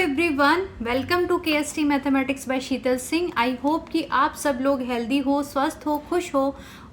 Everyone, welcome to KST mathematics by Sheetal Singh. I hope कि आप सब लोग हेल्दी हो, स्वस्थ हो, खुश हो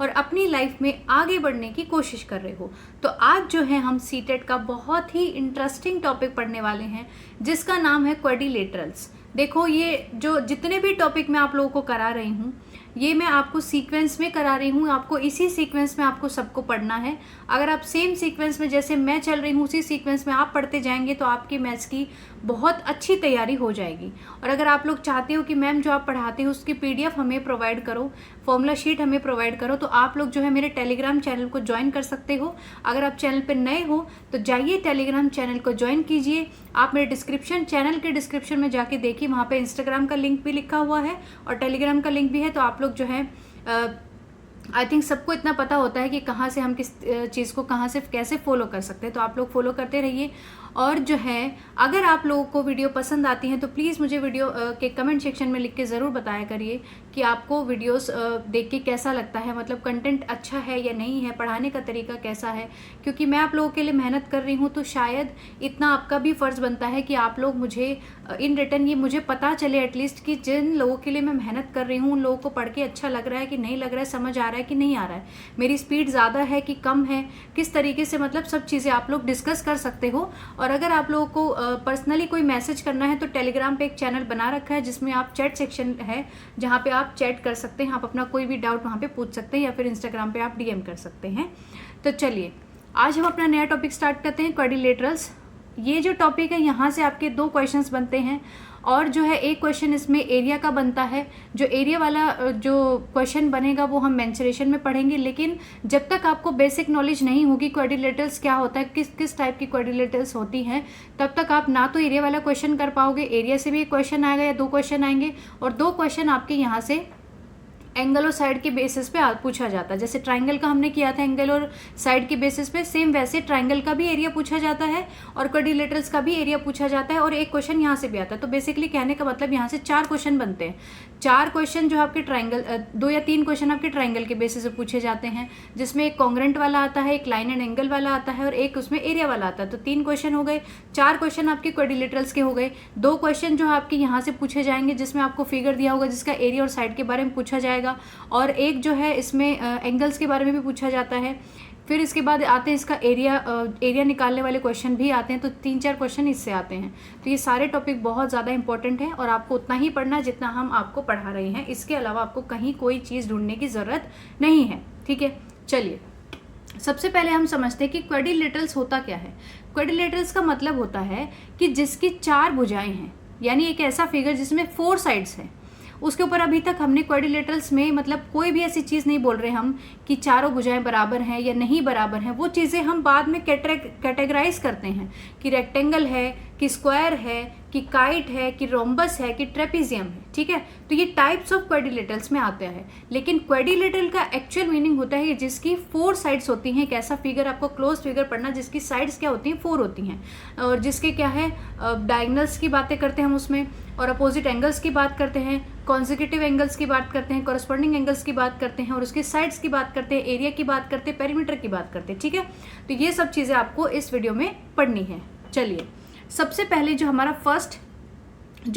और अपनी लाइफ में आगे बढ़ने की कोशिश कर रहे हो। तो आज जो है हम सीटेट का बहुत ही इंटरेस्टिंग टॉपिक पढ़ने वाले हैं जिसका नाम है क्वाड्रिलेटरल्स। देखो, ये जो जितने भी टॉपिक मैं आप लोगों को करा रही हूँ ये मैं आपको सीक्वेंस में करा रही हूँ। आपको इसी सीक्वेंस में आपको सबको पढ़ना है। अगर आप सेम सीक्वेंस में जैसे मैं चल रही हूँ उसी सीक्वेंस में आप पढ़ते जाएंगे तो आपकी मैथ्स की बहुत अच्छी तैयारी हो जाएगी। और अगर आप लोग चाहते हो कि मैम जो आप पढ़ाते हो उसकी पीडीएफ हमें प्रोवाइड करो, फॉर्मूला शीट हमें प्रोवाइड करो, तो आप लोग जो है मेरे टेलीग्राम चैनल को ज्वाइन कर सकते हो। अगर आप चैनल पर नए हो तो जाइए टेलीग्राम चैनल को ज्वाइन कीजिए। आप मेरे चैनल के डिस्क्रिप्शन में जाके देखिए, वहाँ पे इंस्टाग्राम का लिंक भी लिखा हुआ है और टेलीग्राम का लिंक भी है। तो आप लोग जो है आई थिंक सबको इतना पता होता है कि कहाँ से हम किस चीज़ को कहाँ से कैसे फॉलो कर सकते हैं। तो आप लोग फॉलो करते रहिए। और जो है अगर आप लोगों को वीडियो पसंद आती हैं तो प्लीज़ मुझे वीडियो के कमेंट सेक्शन में लिख के ज़रूर बताया करिए कि आपको वीडियोस देख के कैसा लगता है, मतलब कंटेंट अच्छा है या नहीं है, पढ़ाने का तरीका कैसा है। क्योंकि मैं आप लोगों के लिए मेहनत कर रही हूँ तो शायद इतना आपका भी फ़र्ज़ बनता है कि आप लोग मुझे इन रिटर्न ये मुझे पता चले एटलीस्ट कि जिन लोगों के लिए मैं मेहनत कर रही हूँ उन लोगों को पढ़ के अच्छा लग रहा है कि नहीं लग रहा है, समझ आ रहा है कि नहीं आ रहा है, मेरी स्पीड ज़्यादा है कि कम है, किस तरीके से, मतलब सब चीज़ें आप लोग डिस्कस कर सकते हो। और अगर आप लोगों को पर्सनली कोई मैसेज करना है तो टेलीग्राम पे एक चैनल बना रखा है जिसमें आप चैट सेक्शन है जहाँ पे आप चैट कर सकते हैं। आप अपना कोई भी डाउट वहाँ पे पूछ सकते हैं या फिर इंस्टाग्राम पे आप डीएम कर सकते हैं। तो चलिए आज हम अपना नया टॉपिक स्टार्ट करते हैं, क्वाड्रिलेटरल्स। ये जो टॉपिक है यहाँ से आपके 2 क्वेश्चंस बनते हैं और जो है एक क्वेश्चन इसमें एरिया का बनता है। जो एरिया वाला जो क्वेश्चन बनेगा वो हम मेंसुरेशन में पढ़ेंगे, लेकिन जब तक आपको बेसिक नॉलेज नहीं होगी क्वाड्रिलेटरल्स क्या होता है, किस किस टाइप की क्वाड्रिलेटरल्स होती हैं, तब तक आप ना तो एरिया वाला क्वेश्चन कर पाओगे। एरिया से भी एक क्वेश्चन आएगा या 2 क्वेश्चन आएंगे और 2 क्वेश्चन आपके यहाँ से एंगल और साइड के बेसिस पे पूछा जाता है। जैसे ट्राइंगल का हमने किया था एंगल और साइड के बेसिस पे, सेम वैसे ट्राइंगल का भी एरिया पूछा जाता है और क्वाड्रिलेटरल्स का भी एरिया पूछा जाता है और एक क्वेश्चन यहाँ से भी आता है। तो बेसिकली कहने का मतलब यहाँ से 4 क्वेश्चन बनते हैं। 4 क्वेश्चन जो आपके ट्राइंगल 2 या 3 क्वेश्चन आपके ट्राइंगल के बेसिस पे पूछे जाते हैं, जिसमें एक कॉन्ग्रेंट वाला आता है, एक लाइन एंड एंगल वाला आता है और एक उसमें एरिया वाला आता है। तो 3 क्वेश्चन हो गए। 4 क्वेश्चन आपके क्वाड्रिलेटरल्स के हो गए। 2 क्वेश्चन जो आपके यहाँ से पूछे जाएंगे जिसमें आपको फिगर दिया होगा जिसका एरिया और साइड के बारे में पूछा जाएगा और एक जो है इसमें एंगल्स के बारे में भी पूछा जाता है। फिर इसके बाद आते हैं इसका एरिया निकालने वाले क्वेश्चन भी आते हैं। तो 3-4 क्वेश्चन इससे आते हैं। तो ये सारे टॉपिक बहुत ज़्यादा इंपॉर्टेंट हैं और आपको उतना ही पढ़ना जितना हम आपको पढ़ा रहे हैं। इसके अलावा आपको कहीं कोई चीज़ ढूंढने की ज़रूरत नहीं है, ठीक है। चलिए सबसे पहले हम समझते हैं कि क्वाड्रिलेटरल्स होता क्या है। क्वाड्रिलेटरल्स का मतलब होता है कि जिसकी 4 भुजाएं हैं, यानी एक ऐसा फिगर जिसमें 4 साइड्स हैं। उसके ऊपर अभी तक हमने क्वाड्रिलेटरल्स में मतलब कोई भी ऐसी चीज़ नहीं बोल रहे हम कि चारों भुजाएं बराबर हैं या नहीं बराबर हैं। वो चीज़ें हम बाद में कैटेगराइज करते हैं कि रेक्टेंगल है, कि स्क्वायर है, कि काइट है, कि रोम्बस है, कि ट्रेपीजियम है, ठीक है। तो ये टाइप्स ऑफ क्वाड्रिलेटरल्स में आता है। लेकिन क्वाड्रिलेटरल का एक्चुअल मीनिंग होता है जिसकी 4 साइड्स होती हैं। एक ऐसा फिगर, आपको क्लोज फिगर पढ़ना जिसकी साइड्स क्या होती हैं, 4 होती हैं और जिसके क्या है डायगोनल्स की बातें करते हैं हम उसमें, और अपोजिट एंगल्स की बात करते हैं, कॉन्जिक्यूटिव एंगल्स की बात करते हैं, कॉरस्पॉन्डिंग एंगल्स की बात करते हैं और उसके साइड्स की बात करते हैं, एरिया की बात करते हैं, पेरीमीटर की बात करते हैं, ठीक है। तो ये सब चीज़ें आपको इस वीडियो में पढ़नी है। चलिए सबसे पहले जो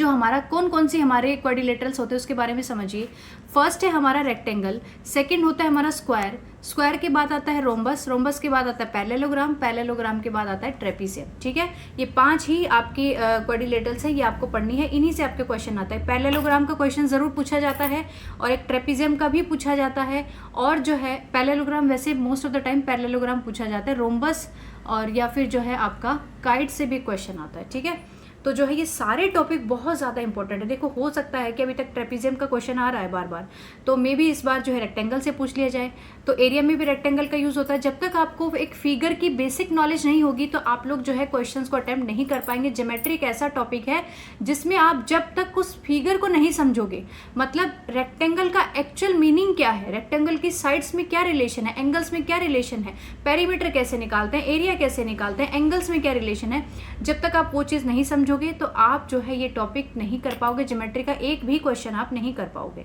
हमारा कौन कौन सी हमारे क्वाड्रिलेटरल्स होते हैं उसके बारे में समझिए। फर्स्ट है हमारा रेक्टेंगल, सेकंड होता है हमारा स्क्वायर, स्क्वायर के बाद आता है रोम्बस, रोम्बस के बाद आता है पैरेललोग्राम, पैरेललोग्राम के बाद आता है ट्रेपीजियम, ठीक है। ये 5 ही आपकी क्वाड्रिलेटरल्स हैं, ये आपको पढ़नी है। इन्हीं से आपके क्वेश्चन आता है। पैरेललोग्राम का क्वेश्चन ज़रूर पूछा जाता है और एक ट्रेपीजियम का भी पूछा जाता है। और जो है पैरेललोग्राम वैसे most of the time parallelogram पूछा जाता है। रोम्बस और या फिर जो है आपका काइट से भी क्वेश्चन आता है, ठीक है। तो जो है ये सारे टॉपिक बहुत ज़्यादा इंपॉर्टेंट है। देखो हो सकता है कि अभी तक ट्रेपीजियम का क्वेश्चन आ रहा है बार बार, तो मे बी इस बार जो है रेक्टेंगल से पूछ लिया जाए। तो एरिया में भी रेक्टेंगल का यूज़ होता है। जब तक आपको एक फिगर की बेसिक नॉलेज नहीं होगी तो आप लोग जो है क्वेश्चंस को अटेम्प्ट नहीं कर पाएंगे। ज्योमेट्री एक ऐसा टॉपिक है जिसमें आप जब तक उस फिगर को नहीं समझोगे, मतलब रेक्टेंगल का एक्चुअल मीनिंग क्या है, रेक्टेंगल की साइड्स में क्या रिलेशन है, एंगल्स में क्या रिलेशन है, पेरीमीटर कैसे निकालते हैं, एरिया कैसे निकालते हैं, एंगल्स में क्या रिलेशन है, जब तक आप वो चीज़ नहीं समझोगे तो आप जो है ये टॉपिक नहीं कर पाओगे। ज्योमेट्री का एक भी क्वेश्चन आप नहीं कर पाओगे।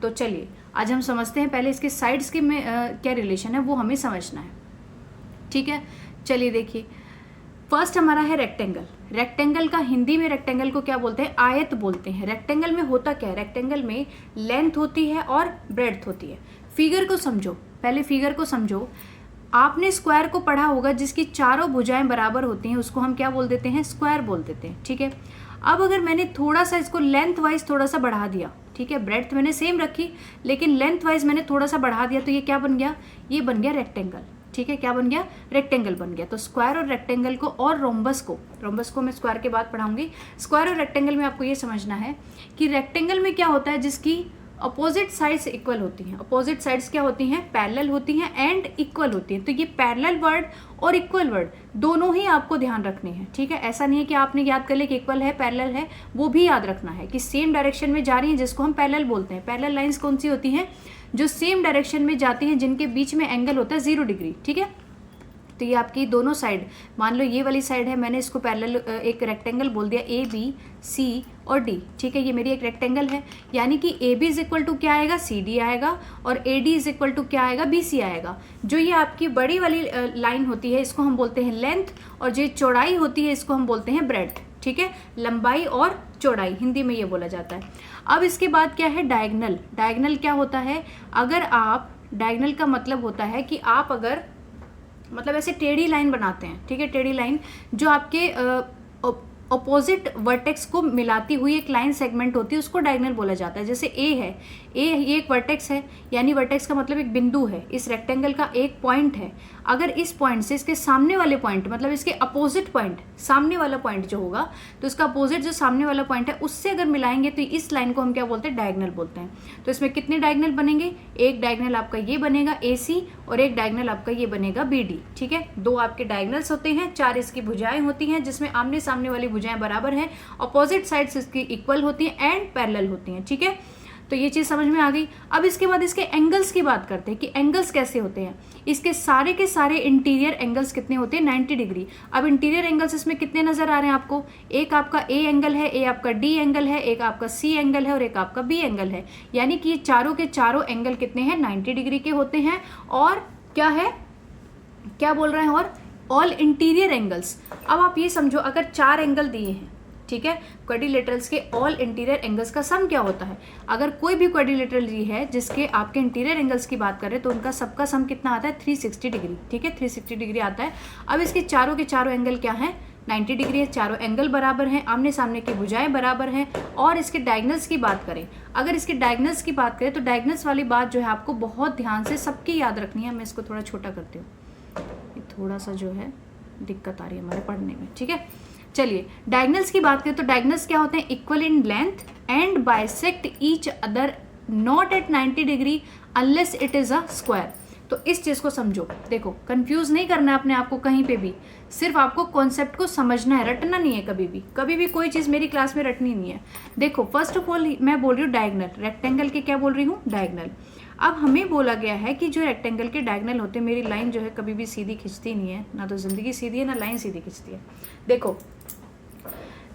तो चलिए आज हम समझते हैं पहले इसके साइड्स के में क्या रिलेशन है वो हमें समझना है, ठीक है। चलिए देखिए फर्स्ट हमारा है रेक्टेंगल। रेक्टेंगल का हिंदी में रेक्टेंगल को क्या बोलते हैं? आयत बोलते हैं। रेक्टेंगल में होता क्या है? रेक्टेंगल में लेंथ होती है और ब्रेड्थ होती है। फिगर को समझो, पहले फिगर को समझो। आपने स्क्वायर को पढ़ा होगा, जिसकी चारों भुजाएं बराबर होती हैं उसको हम क्या बोल देते हैं? स्क्वायर बोल देते हैं। ठीक है, अब अगर मैंने थोड़ा सा इसको लेंथ वाइज थोड़ा सा बढ़ा दिया, ठीक है, ब्रेड्थ मैंने सेम रखी लेकिन लेंथ वाइज मैंने थोड़ा सा बढ़ा दिया, तो ये क्या बन गया? ये बन गया रेक्टेंगल। ठीक है, क्या बन गया? रेक्टेंगल बन गया। तो स्क्वायर और रेक्टेंगल को और रोम्बस को मैं स्क्वायर के बाद पढ़ाऊंगी। स्क्वायर और रेक्टेंगल में आपको ये समझना है कि रेक्टेंगल में क्या होता है? जिसकी अपोजिट साइड्स इक्वल होती हैं। अपोजिट साइड्स क्या होती हैं? पैरेलल होती हैं एंड इक्वल होती हैं। तो ये पैरेलल वर्ड और इक्वल वर्ड दोनों ही आपको ध्यान रखने हैं। ठीक है, ऐसा नहीं है कि आपने याद कर ले कि इक्वल है पैरेलल है, वो भी याद रखना है कि सेम डायरेक्शन में जा रही हैं, जिसको हम पैरेलल बोलते हैं। पैरेलल लाइंस कौन सी होती हैं? जो सेम डायरेक्शन में जाती हैं, जिनके बीच में एंगल होता है 0 डिग्री। ठीक है, तो ये आपकी दोनों साइड, मान लो ये वाली साइड है, मैंने इसको पैरेलल एक रेक्टेंगल बोल दिया ABC और D। ठीक है, ये मेरी एक रेक्टेंगल है, यानी कि AB इज इक्वल टू क्या आएगा? CD आएगा, और AD इज इक्वल टू क्या आएगा? BC आएगा। जो ये आपकी बड़ी वाली लाइन होती है इसको हम बोलते हैं लेंथ, और जो चौड़ाई होती है इसको हम बोलते हैं ब्रेड्थ। ठीक है, लंबाई और चौड़ाई हिंदी में ये बोला जाता है। अब इसके बाद क्या है? डायगनल। डायगनल क्या होता है? अगर आप, डायगनल का मतलब होता है कि आप अगर मतलब ऐसे टेढ़ी लाइन बनाते हैं। ठीक है, टेढ़ी लाइन जो आपके अपोजिट वर्टेक्स को मिलाती हुई एक लाइन सेगमेंट होती है, उसको डायगोनल बोला जाता है। जैसे ए है, ये एक वर्टेक्स है, यानी वर्टेक्स का मतलब एक बिंदु है, इस रेक्टेंगल का एक पॉइंट है। अगर इस पॉइंट से इसके सामने वाले पॉइंट, मतलब इसके अपोजिट पॉइंट, सामने वाला पॉइंट जो होगा, तो इसका अपोजिट जो सामने वाला पॉइंट है उससे अगर मिलाएंगे तो इस लाइन को हम क्या बोलते हैं? डायगोनल बोलते हैं। तो इसमें कितने डायगोनल बनेंगे? एक डायगोनल आपका ये बनेगा AC, और एक डायगोनल आपका ये बनेगा BD। ठीक है, दो आपके डायगोनल्स होते हैं, 4 इसकी भुजाएं होती हैं, जिसमें आमने सामने वाली भुजाएं बराबर हैं, अपोजिट साइड्स इसकी इक्वल होती हैं एंड पैरेलल होती हैं। ठीक है, तो ये चीज़ समझ में आ गई। अब इसके बाद इसके एंगल्स की बात करते हैं कि एंगल्स कैसे होते हैं। इसके सारे के सारे इंटीरियर एंगल्स कितने होते हैं? 90 डिग्री। अब इंटीरियर एंगल्स इसमें कितने नजर आ रहे हैं आपको? एक आपका A एंगल है, एक आपका D एंगल है, एक आपका C एंगल है और एक आपका B एंगल है। यानी कि चारों के चारों एंगल कितने हैं? 90 डिग्री के होते हैं। और क्या है, क्या बोल रहे हैं? और ऑल इंटीरियर एंगल्स। अब आप ये समझो, अगर 4 एंगल दिए हैं, ठीक है, क्वाड्रिलेटरल्स के ऑल इंटीरियर एंगल्स का सम क्या होता है? अगर कोई भी क्वाड्रिलेटरल दी है जिसके आपके इंटीरियर एंगल्स की बात करें तो उनका सबका सम कितना आता है? 360 डिग्री। ठीक है, 360 डिग्री आता है। अब इसके चारों के चारों एंगल क्या है? 90 डिग्री है। चारों एंगल बराबर हैं, आमने सामने की भुजाएं बराबर हैं। और इसके डायगोनल्स की बात करें, अगर इसके डायगोनल्स की बात करें तो डायगोनल्स वाली बात जो है आपको बहुत ध्यान से सबकी याद रखनी है। मैं इसको थोड़ा छोटा करती हूँ, थोड़ा सा जो है दिक्कत आ रही है हमारे पढ़ने में। ठीक है, चलिए डायगोनल्स की बात करें तो डायगोनल्स क्या होते हैं? Equal in length and bisect each other not at 90 degree unless it is a square. तो इस चीज को समझो, देखो कंफ्यूज नहीं करना है अपने आप को कहीं पे भी, सिर्फ आपको कॉन्सेप्ट को समझना है, रटना नहीं है। कभी भी कोई चीज मेरी क्लास में रटनी नहीं है। देखो फर्स्ट ऑफ ऑल मैं बोल रही हूँ डायगोनल, रेक्टेंगल के क्या बोल रही हूँ? डायगोनल। अब हमें बोला गया है कि जो रेक्टेंगल के डायगोनल होते हैं, मेरी लाइन जो है कभी भी सीधी खिंचती नहीं है, ना तो जिंदगी सीधी है ना लाइन सीधी खिंचती है। देखो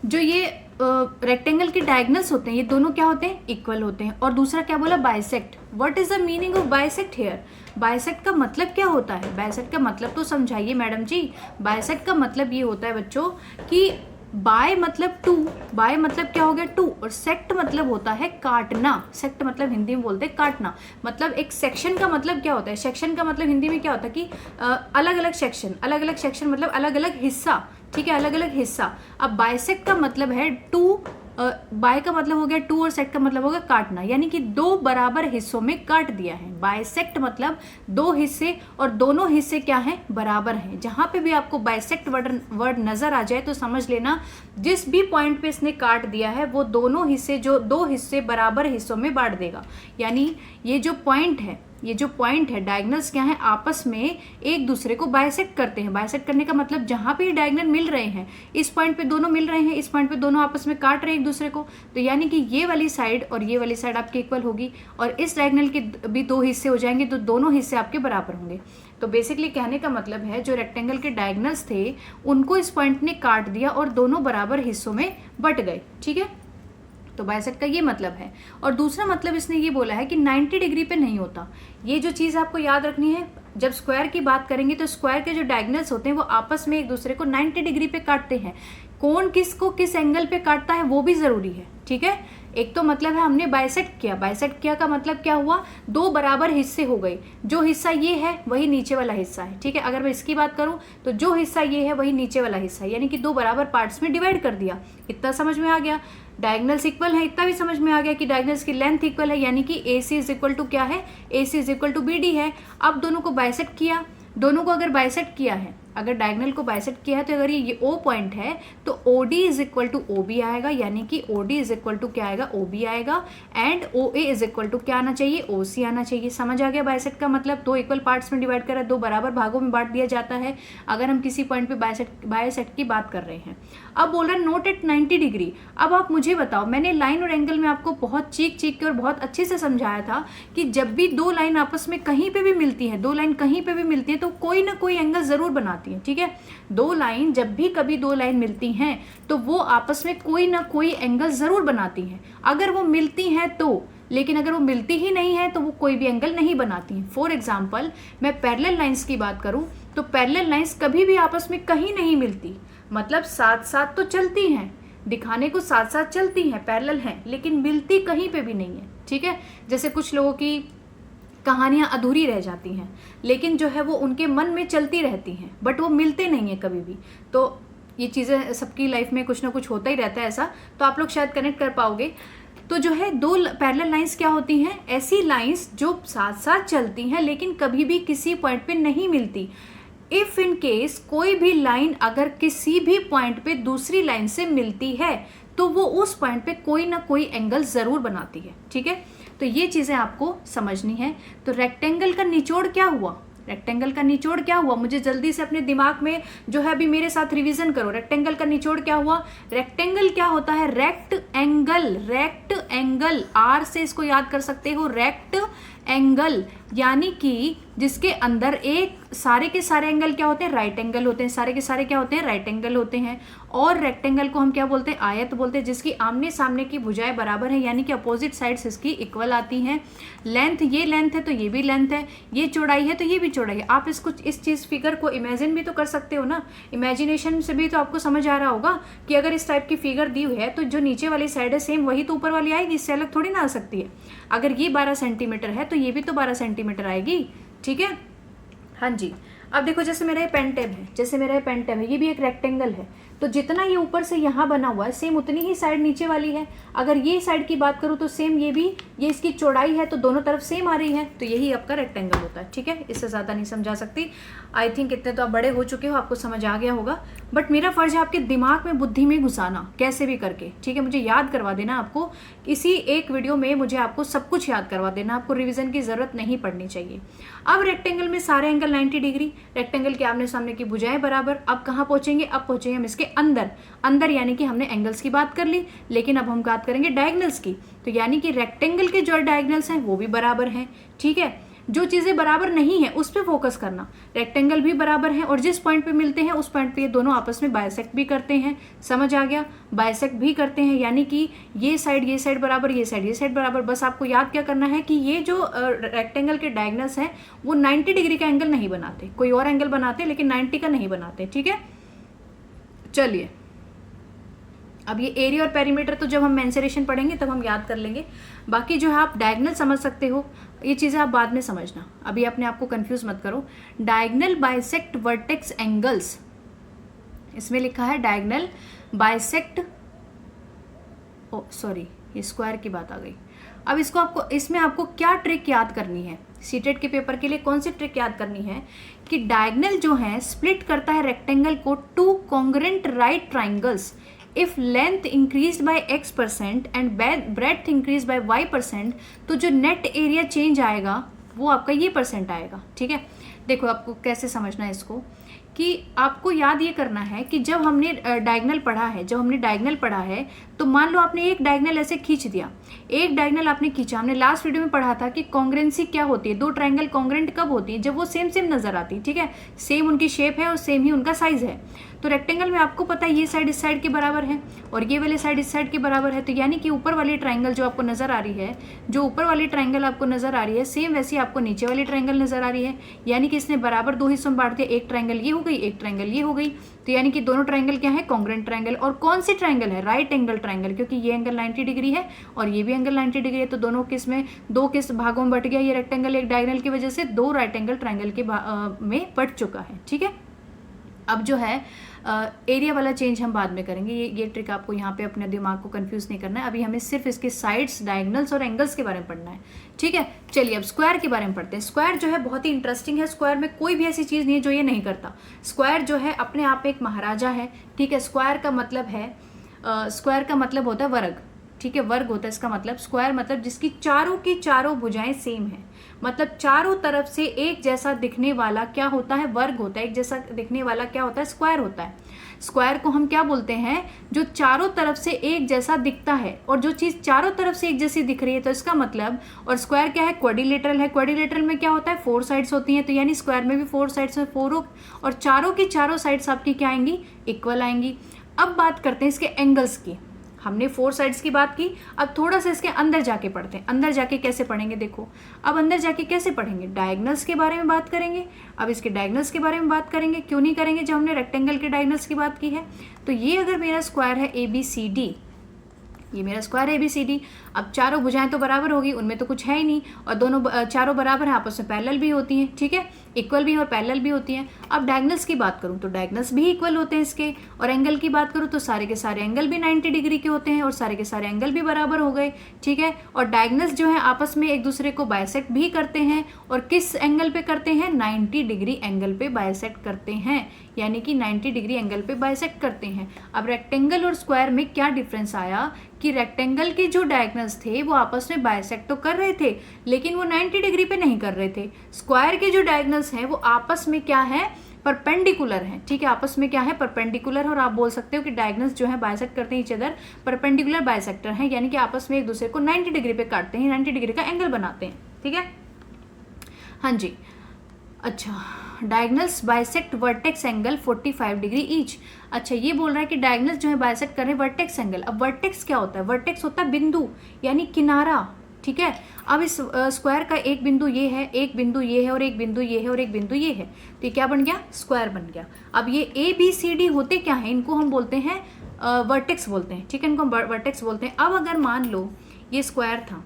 जो ये रेक्टेंगल के डायगोनल्स होते हैं ये दोनों क्या होते हैं? इक्वल होते हैं। और दूसरा क्या बोला? Bisect. What is the meaning of bisect here? Bisect का मतलब क्या होता है? बाइसेक्ट का मतलब तो समझाइए मैडम जी। बाइसेक्ट का मतलब ये होता है बच्चों कि बाय मतलब टू, बाय मतलब क्या हो गया? टू, और सेक्ट मतलब होता है काटना। सेक्ट मतलब हिंदी में बोलते हैं काटना। मतलब एक सेक्शन का मतलब क्या होता है? सेक्शन का मतलब हिंदी में क्या होता है कि अलग अलग सेक्शन, अलग अलग सेक्शन मतलब अलग अलग हिस्सा। ठीक है, अलग अलग हिस्सा। अब बाइसेक्ट का मतलब है टू, बाय का मतलब हो गया टू और सेक्ट का मतलब होगा काटना, यानी कि दो बराबर हिस्सों में काट दिया है। बाइसेक्ट मतलब दो हिस्से और दोनों हिस्से क्या हैं? बराबर हैं। जहां पे भी आपको बाइसेक्ट वर्ड नजर आ जाए तो समझ लेना जिस भी पॉइंट पे इसने काट दिया है वो दोनों हिस्से, जो दो हिस्से बराबर हिस्सों में बांट देगा। यानी ये जो पॉइंट है, ये जो पॉइंट है, डायगोनल्स क्या है? आपस में एक दूसरे को बाइसेक्ट करते हैं। बाइसेक्ट करने का मतलब जहां पे ये डायगोनल मिल रहे हैं, इस पॉइंट पे दोनों मिल रहे हैं, इस पॉइंट पे दोनों आपस में काट रहे हैं एक दूसरे को, तो यानी कि ये वाली साइड और ये वाली साइड आपकी इक्वल होगी और इस डायगोनल के भी दो हिस्से हो जाएंगे तो दोनों हिस्से आपके बराबर होंगे। तो बेसिकली कहने का मतलब है जो रेक्टेंगल के डायगोनल्स थे उनको इस पॉइंट ने काट दिया और दोनों बराबर हिस्सों में बट गए। ठीक है, तो बाइसेक्ट का ये मतलब है। और दूसरा मतलब इसने ये बोला है कि 90 डिग्री पे नहीं होता। ये जो चीज़ आपको याद रखनी है, जब स्क्वायर की बात करेंगे तो स्क्वायर के जो डायगोनल्स होते हैं वो आपस में एक दूसरे को 90 डिग्री पे काटते हैं। कौन किसको किस एंगल पे काटता है वो भी जरूरी है, ठीक है। एक तो मतलब है हमने बाइसेक्ट किया, बाइसेक्ट किया का मतलब क्या हुआ, दो बराबर हिस्से हो गए, जो हिस्सा ये है वही नीचे वाला हिस्सा है, ठीक है। अगर मैं इसकी बात करूं तो जो हिस्सा ये है वही नीचे वाला हिस्सा है, यानी कि दो बराबर पार्ट्स में डिवाइड कर दिया। इतना समझ में आ गया। डायगोनल्स इक्वल है, इतना भी समझ में आ गया कि डायगोनल्स की लेंथ इक्वल है, यानी कि AC इज इक्वल टू क्या है, AC is equal to BD है। अब दोनों को बाइसेक्ट किया, दोनों को अगर बाइसेक्ट किया है, अगर डायगोनल को बाइसेक्ट किया है तो अगर ये O पॉइंट है तो OD is equal to OB आएगा, यानी कि OD इज इक्वल टू क्या आएगा, OB आएगा। And OA is equal to क्या आना चाहिए, OC आना चाहिए। समझ आ गया बाइसेक्ट का मतलब, दो इक्वल पार्ट्स में डिवाइड करा, दो बराबर भागों में बांट दिया जाता है अगर हम किसी पॉइंट पे बाइसेक्ट की बात कर रहे हैं। अब बोल रहा है नोट एट 90 डिग्री। अब आप मुझे बताओ, मैंने लाइन और एंगल में आपको बहुत चीख के और बहुत अच्छे से समझाया था कि जब भी दो लाइन आपस में कहीं पे भी मिलती है, दो लाइन कहीं पे भी मिलती है तो कोई ना कोई एंगल जरूर बनाती है, ठीक है। दो लाइन जब भी कभी दो लाइन मिलती हैं तो वो आपस में कोई ना कोई एंगल जरूर बनाती हैं, अगर वो मिलती हैं तो। लेकिन अगर वो मिलती ही नहीं है तो वो कोई भी एंगल नहीं बनाती हैं। फॉर एग्जाम्पल मैं पैरेलल लाइंस की बात करूं तो पैरेलल लाइंस कभी भी आपस में कहीं नहीं मिलती, मतलब साथ साथ तो चलती हैं, दिखाने को साथ साथ चलती हैं, पैरेलल हैं, लेकिन मिलती कहीं पे भी नहीं है, ठीक है। जैसे कुछ लोगों की कहानियां अधूरी रह जाती हैं, लेकिन जो है वो उनके मन में चलती रहती हैं, बट वो मिलते नहीं है कभी भी। तो ये चीज़ें सबकी लाइफ में कुछ ना कुछ होता ही रहता है ऐसा, तो आप लोग शायद कनेक्ट कर पाओगे। तो जो है दो पैरेलल लाइंस क्या होती हैं, ऐसी लाइंस जो साथ साथ चलती हैं लेकिन कभी भी किसी पॉइंट पे नहीं मिलती। इफ इन केस कोई भी लाइन अगर किसी भी पॉइंट पे दूसरी लाइन से मिलती है तो वो उस पॉइंट पे कोई ना कोई एंगल जरूर बनाती है, ठीक है। तो ये चीजें आपको समझनी है। तो रेक्टेंगल का निचोड़ क्या हुआ, रेक्टेंगल का निचोड़ क्या हुआ, मुझे जल्दी से अपने दिमाग में जो है अभी मेरे साथ रिवीजन करो। रेक्टेंगल का निचोड़ क्या हुआ, रेक्टेंगल क्या होता है, rect angle, rect angle, R से इसको याद कर सकते हो, रेक्ट एंगल, यानी कि जिसके अंदर एक सारे के सारे एंगल क्या होते हैं, राइट एंगल होते हैं, सारे के सारे क्या होते हैं, राइट एंगल होते हैं। और रेक्टेंगल को हम क्या बोलते हैं, आयत बोलते हैं, जिसकी आमने सामने की भुजाएं बराबर है, यानी कि अपोजिट साइड्स इसकी इक्वल आती हैं। लेंथ, ये लेंथ है तो ये भी लेंथ है, ये चौड़ाई है तो ये भी चौड़ाई है। आप इसको इस चीज फिगर को इमेजिन भी तो कर सकते हो ना, इमेजिनेशन से भी तो आपको समझ आ रहा होगा कि अगर इस टाइप की फिगर दी हुई है तो जो नीचे वाली साइड है सेम वही तो ऊपर वाली आएगी, इससे अलग थोड़ी ना आ सकती है। अगर ये 12 सेंटीमीटर है तो ये भी तो 12 सेंटीमीटर आएगी, ठीक है। हाँ जी, अब देखो जैसे मेरा ये पेन टैब है, जैसे मेरा ये पेन टैब है, ये भी एक रेक्टेंगल है, तो जितना ये ऊपर से यहाँ बना हुआ है सेम उतनी ही साइड नीचे वाली है। अगर ये साइड की बात करूँ तो सेम ये भी, ये इसकी चौड़ाई है तो दोनों तरफ सेम आ रही है, तो यही आपका रेक्टेंगल होता है, ठीक है। इससे ज़्यादा नहीं समझा सकती। आई थिंक इतने तो आप बड़े हो चुके हो, आपको समझ आ गया होगा, बट मेरा फर्ज है आपके दिमाग में, बुद्धि में घुसाना कैसे भी करके, ठीक है। मुझे याद करवा देना, आपको इसी एक वीडियो में मुझे आपको सब कुछ याद करवा देना, आपको रिविजन की जरूरत नहीं पड़नी चाहिए। अब रेक्टेंगल में सारे एंगल 90 डिग्री, रेक्टेंगल के आमने सामने की भुजाएं बराबर। अब कहाँ पहुंचेंगे, अब पहुंचेंगे हम इसके अंदर, अंदर यानी कि हमने एंगल्स की बात कर ली, लेकिन अब हम बात करेंगे डायगोनल्स की। तो यानी कि रेक्टेंगल के जो डायगोनल्स हैं वो भी बराबर हैं, ठीक है। जो चीजें बराबर नहीं है उस पर फोकस करना, रेक्टेंगल भी बराबर है और जिस पॉइंट पे मिलते हैं उस पॉइंट पे ये दोनों आपस में बाइसेक्ट भी करते हैं, समझ आ गया, बाइसेक्ट भी करते हैं, यानी कि ये साइड बराबर, ये साइड बराबर। बस आपको याद क्या करना है कि ये जो रेक्टेंगल के डायगोनल्स हैं वो 90 डिग्री का एंगल नहीं बनाते, कोई और एंगल बनाते लेकिन 90 का नहीं बनाते, ठीक है। चलिए, अब ये एरिया और पेरीमीटर तो जब हम मेंसुरेशन पढ़ेंगे तब हम याद कर लेंगे, बाकी जो है आप डायगोनल समझ सकते हो, ये चीज़ें आप बाद में समझना, अभी अपने आप को कंफ्यूज मत करो। डायगोनल बाइसेक्ट वर्टेक्स एंगल्स, इसमें लिखा है डायगोनल बाइसेक्ट, ओ सॉरी ये स्क्वायर की बात आ गई। अब इसको आपको, इसमें आपको क्या ट्रिक याद करनी है, सीटेट के पेपर के लिए कौन सी ट्रिक याद करनी है कि डायगोनल जो है स्प्लिट करता है रेक्टेंगल को two congruent right triangles if length increase by x% and breadth increase by y%, तो जो नेट एरिया चेंज आएगा वो आपका ये परसेंट आएगा, ठीक है। देखो आपको कैसे समझना है इसको, कि आपको याद ये करना है कि जब हमने डायगोनल पढ़ा है, जब हमने डायगोनल पढ़ा है तो मान लो आपने एक डायगोनल ऐसे खींच दिया, एक डायगोनल आपने खींचा, हमने लास्ट वीडियो में पढ़ा था कि कॉन्ग्रुएंसी क्या होती है, दो ट्रायंगल कॉन्ग्रुएंट कब होती है, जब वो सेम सेम नजर आती है, ठीक है, सेम उनकी शेप है और सेम ही उनका साइज है। तो रेक्टेंगल में आपको पता है ये साइड इस साइड के बराबर है और ये वाले साइड इस साइड के बराबर है, तो यानी कि ऊपर वाली ट्राइंगल जो आपको नजर आ रही है, जो ऊपर वाली ट्राइंगल आपको नजर आ रही है, सेम वैसी आपको नीचे वाली ट्राइंगल नजर आ रही है। यानी कि इसने बराबर दो हिस्सों में बांट दिया, एक ट्राइंगल ये हो गई, एक ट्राइंगल ये हो गई। तो यानी कि दोनों ट्राइंगल क्या है, कॉन्ग्रुएंट ट्राइंगल। और कौन सी ट्राइंगल है, राइट एंगल ट्राइंगल, क्योंकि ये एंगल 90 डिग्री है और ये भी एंगल 90 डिग्री है। तो दोनों दो किस भागों में बट गया ये रेक्टेंगल, एक डायगोनल की वजह से दो राइट एंगल ट्राइंगल के में बट चुका है। ठीक है, अब जो है एरिया वाला चेंज हम बाद में करेंगे, ये ट्रिक आपको यहाँ पे अपने दिमाग को कंफ्यूज नहीं करना है। अभी हमें सिर्फ इसके साइड्स, डायगोनल्स और एंगल्स के बारे में पढ़ना है। ठीक है, चलिए अब स्क्वायर के बारे में पढ़ते हैं। स्क्वायर जो है बहुत ही इंटरेस्टिंग है। स्क्वायर में कोई भी ऐसी चीज़ नहीं है जो ये नहीं करता। स्क्वायर जो है अपने आप में एक महाराजा है। ठीक है, स्क्वायर का मतलब है, स्क्वायर का मतलब होता है वर्ग। ठीक है, वर्ग होता है इसका मतलब। स्क्वायर मतलब जिसकी चारों की चारों भुजाएं सेम है, मतलब चारों तरफ से एक जैसा दिखने वाला क्या होता है, वर्ग होता है। एक जैसा दिखने वाला क्या होता है, स्क्वायर होता है। स्क्वायर को हम क्या बोलते हैं, जो चारों तरफ से एक जैसा दिखता है। और जो चीज़ चारों तरफ से एक जैसी दिख रही है तो इसका मतलब, और स्क्वायर क्या है, क्वाड्रिलेटरल है। क्वाड्रिलेटरल में क्या होता है, 4 साइड्स होती हैं। तो यानी स्क्वायर में भी 4 साइड्स हैं, 4 और चारों की चारों साइड्स आपकी क्या आएंगी, इक्वल आएंगी। अब बात करते हैं इसके एंगल्स की। हमने 4 साइड्स की बात की, अब थोड़ा सा इसके अंदर जाके पढ़ते हैं। अंदर जाके कैसे पढ़ेंगे, देखो अब अंदर जाके कैसे पढ़ेंगे, डायगोनल्स के बारे में बात करेंगे। अब इसके डायगोनल्स के बारे में बात करेंगे, क्यों नहीं करेंगे जब हमने रेक्टेंगल के डायगोनल्स की बात की है। तो ये अगर मेरा स्क्वायर है ABCD, ये मेरा स्क्वायर है ABCD। अब चारों भुजाएं तो बराबर होगी, उनमें तो कुछ है ही नहीं, और दोनों चारों बराबर हैं, आपस में पैरेलल भी होती हैं। ठीक है, इक्वल भी और पैरेलल भी होती हैं। अब डायगोनल्स की बात करूं तो डायगोनल्स भी इक्वल होते हैं इसके, और एंगल की बात करूं तो सारे के सारे एंगल भी 90 डिग्री के होते हैं और सारे के सारे एंगल भी बराबर हो गए। ठीक है, और डायगोनल्स जो है आपस में एक दूसरे को बाइसेक्ट भी करते हैं, और किस एंगल पे करते हैं, 90 डिग्री एंगल पे बाइसेक्ट करते हैं, यानी कि 90 डिग्री एंगल पे बाइसेक्ट करते हैं। अब रेक्टेंगल और स्क्वायर में क्या डिफरेंस आया कि रेक्टेंगल के जो डायगोनल्स थे वो आपस में बाइसेक्ट तो कर रहे थे, लेकिन वो 90 डिग्री पे नहीं कर रहे थे। स्क्वायर के जो डायगोनल्स हैं वो आपस में क्या है, परपेंडिकुलर है। ठीक है, आपस में क्या है, परपेंडिकुलर है। और आप बोल सकते हो कि डायगोनल्स जो है बाइसेक्ट करते हैं ईच अदर, परपेंडिकुलर बाइसेक्टर हैं, यानी कि आपस में एक दूसरे को 90 डिग्री पे काटते हैं, 90 डिग्री का एंगल बनाते हैं। ठीक है, हाँ जी। अच्छा, diagonals bisect vertex angle 45 degree each. अच्छा, ये बोल रहा है कि डायगोनल्स जो है बाइसेक्ट कर रहे हैं वर्टेक्स एंगल। अब वर्टेक्स क्या होता है, वर्टेक्स होता है बिंदु यानी किनारा। ठीक है, अब इस स्क्वायर का एक बिंदु ये है, एक बिंदु ये है, और एक बिंदु ये है, और एक बिंदु ये है, तो ये क्या बन गया, स्क्वायर बन गया। अब ये ABCD होते क्या है, इनको हम बोलते हैं वर्टेक्स बोलते हैं। ठीक है, इनको हम वर्टेक्स बोलते हैं। अब अगर मान लो ये स्क्वायर था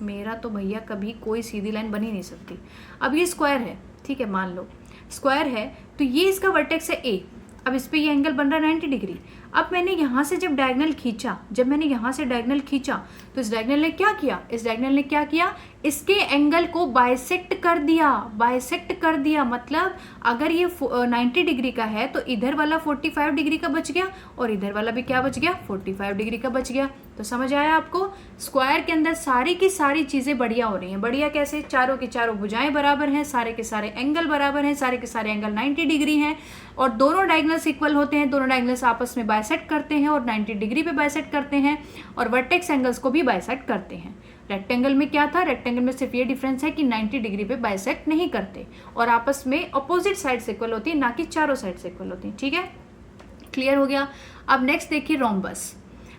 मेरा, तो भैया कभी कोई सीधी लाइन बन ही नहीं सकती। अब ये स्क्वायर है, ठीक है, मान लो स्क्वायर है, तो ये इसका वर्टेक्स है A। अब इस पे ये एंगल बन रहा है 90 डिग्री। अब मैंने यहाँ से जब डायगोनल खींचा, जब मैंने यहाँ से डायगोनल खींचा, तो इस डायगोनल ने क्या किया, इस डायगोनल ने क्या किया, इसके एंगल को बाइसेक्ट कर दिया। बाइसेक्ट कर दिया मतलब अगर ये 90 डिग्री का है तो इधर वाला 45 डिग्री का बच गया, और इधर वाला भी क्या बच गया, 45 डिग्री का बच गया। तो समझ आया आपको, स्क्वायर के अंदर सारी की सारी चीज़ें बढ़िया हो रही हैं। बढ़िया कैसे, चारों की चारों भुजाएं बराबर हैं, सारे के सारे एंगल बराबर हैं, सारे के सारे एंगल 90 डिग्री हैं, और दोनों डायगोनल्स इक्वल होते हैं, दोनों डायगोनल्स आपस में बाइसेक्ट करते हैं और 90 डिग्री पे बाइसेक्ट करते हैं, और वर्टेक्स एंगल्स को भी बाइसेक्ट करते हैं। रेक्टेंगल में क्या था, रेक्टेंगल में सिर्फ ये डिफरेंस है कि 90 डिग्री पे बाइसेक्ट नहीं करते, और आपस में अपोजिट साइड्स इक्वल होती है, ना कि चारों साइड्स इक्वल होती हैं। ठीक है, क्लियर हो गया। अब नेक्स्ट देखिए रोम्बस।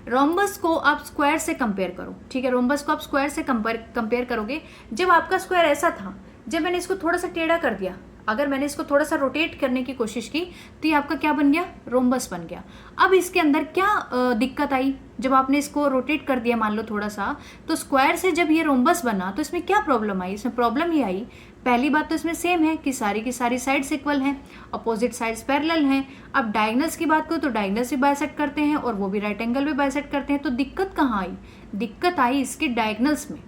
रोम्बस को आप स्क्वायर से कंपेयर करो। ठीक है, रोम्बस को आप स्क्वायर से कंपेयर करोगे। जब आपका स्क्वायर ऐसा था, जब मैंने इसको थोड़ा सा टेढ़ा कर दिया, अगर मैंने इसको थोड़ा सा रोटेट करने की कोशिश की, तो ये आपका क्या बन गया, रोम्बस बन गया। अब इसके अंदर क्या दिक्कत आई, जब आपने इसको रोटेट कर दिया मान लो थोड़ा सा, तो स्क्वायर से जब ये रोम्बस बना तो इसमें क्या प्रॉब्लम आई, इसमें प्रॉब्लम ये आई, पहली बात तो इसमें सेम है कि सारी की सारी साइड्स इक्वल हैं, अपोजिट साइड्स पैरेलल हैं। अब डायगोनल्स की बात करूँ तो डायगोनल्स भी बाइसेक्ट करते हैं और वो भी राइट एंगल भी बाइसेक्ट करते हैं। तो दिक्कत कहाँ आई, दिक्कत आई इसके डायगोनल्स में।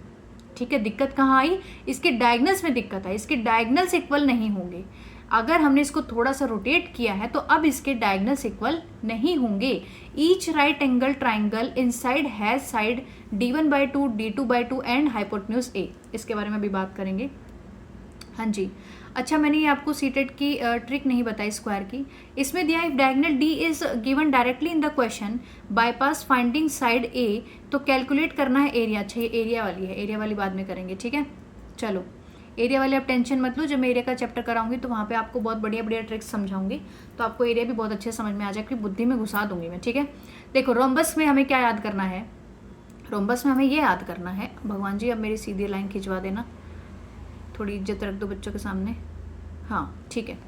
ठीक है, दिक्कत कहाँ आई, इसके डायगोनल्स में दिक्कत आई, इसके डायगोनल्स इक्वल नहीं होंगे। अगर हमने इसको थोड़ा सा रोटेट किया है तो अब इसके डायगोनल्स इक्वल नहीं होंगे। Each right angle triangle inside has side D1/2 D2/2 and hypotenuse A। इसके बारे में भी बात करेंगे। हाँ जी, अच्छा मैंने ये आपको सीटेड की ट्रिक नहीं बताई स्क्वायर की। इसमें दिया if diagonal D is given directly in the question bypass finding side A, तो कैलकुलेट करना है एरिया। अच्छा ये एरिया वाली है, एरिया वाली बाद में करेंगे। ठीक है, चलो एरिया वाले आप टेंशन मत लो, जब मैं एरिया का चैप्टर कराऊंगी तो वहाँ पे आपको बहुत बढ़िया बढ़िया ट्रिक्स समझाऊंगी, तो आपको एरिया भी बहुत अच्छे समझ में आ जाएगी, बुद्धि में घुसा दूंगी मैं, ठीक है। देखो रोम्बस में हमें क्या याद करना है, रोम्बस में हमें ये याद करना है, भगवान जी अब मेरी सीधी लाइन खिंचवा देना, थोड़ी इज्जत रख दो बच्चों के सामने, हाँ ठीक है,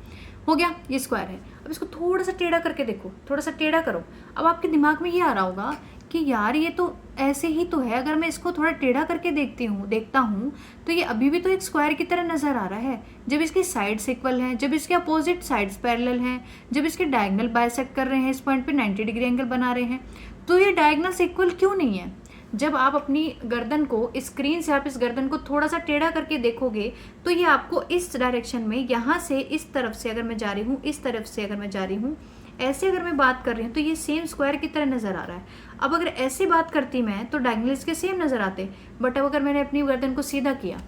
हो गया, ये स्क्वायर है। अब इसको थोड़ा सा टेढ़ा करके देखो, थोड़ा सा टेढ़ा करो। अब आपके दिमाग में ये आ रहा होगा कि यार ये तो ऐसे ही तो है, अगर मैं इसको थोड़ा टेढ़ा करके देखता हूँ तो ये अभी भी तो एक स्क्वायर की तरह नजर आ रहा है, जब इसकी साइड्स इक्वल हैं, जब इसके अपोजिट साइड्स पैरेलल हैं, जब इसके डायगोनल बाइसेक्ट कर रहे हैं, इस पॉइंट पे 90 डिग्री एंगल बना रहे हैं, तो ये डायगोनल्स इक्वल क्यों नहीं है। जब आप अपनी गर्दन को स्क्रीन से आप इस गर्दन को थोड़ा सा टेढ़ा करके देखोगे तो ये आपको इस डायरेक्शन में, यहाँ से इस तरफ से अगर मैं जा रही हूँ, इस तरफ से अगर मैं जा रही हूँ, ऐसे अगर मैं बात कर रही हूँ तो ये सेम स्क्वायर की तरह नजर आ रहा है। अब अगर ऐसे बात करती मैं तो डायगोनल्स के सेम नजर आते, बट अब अगर मैंने अपनी गर्दन को सीधा किया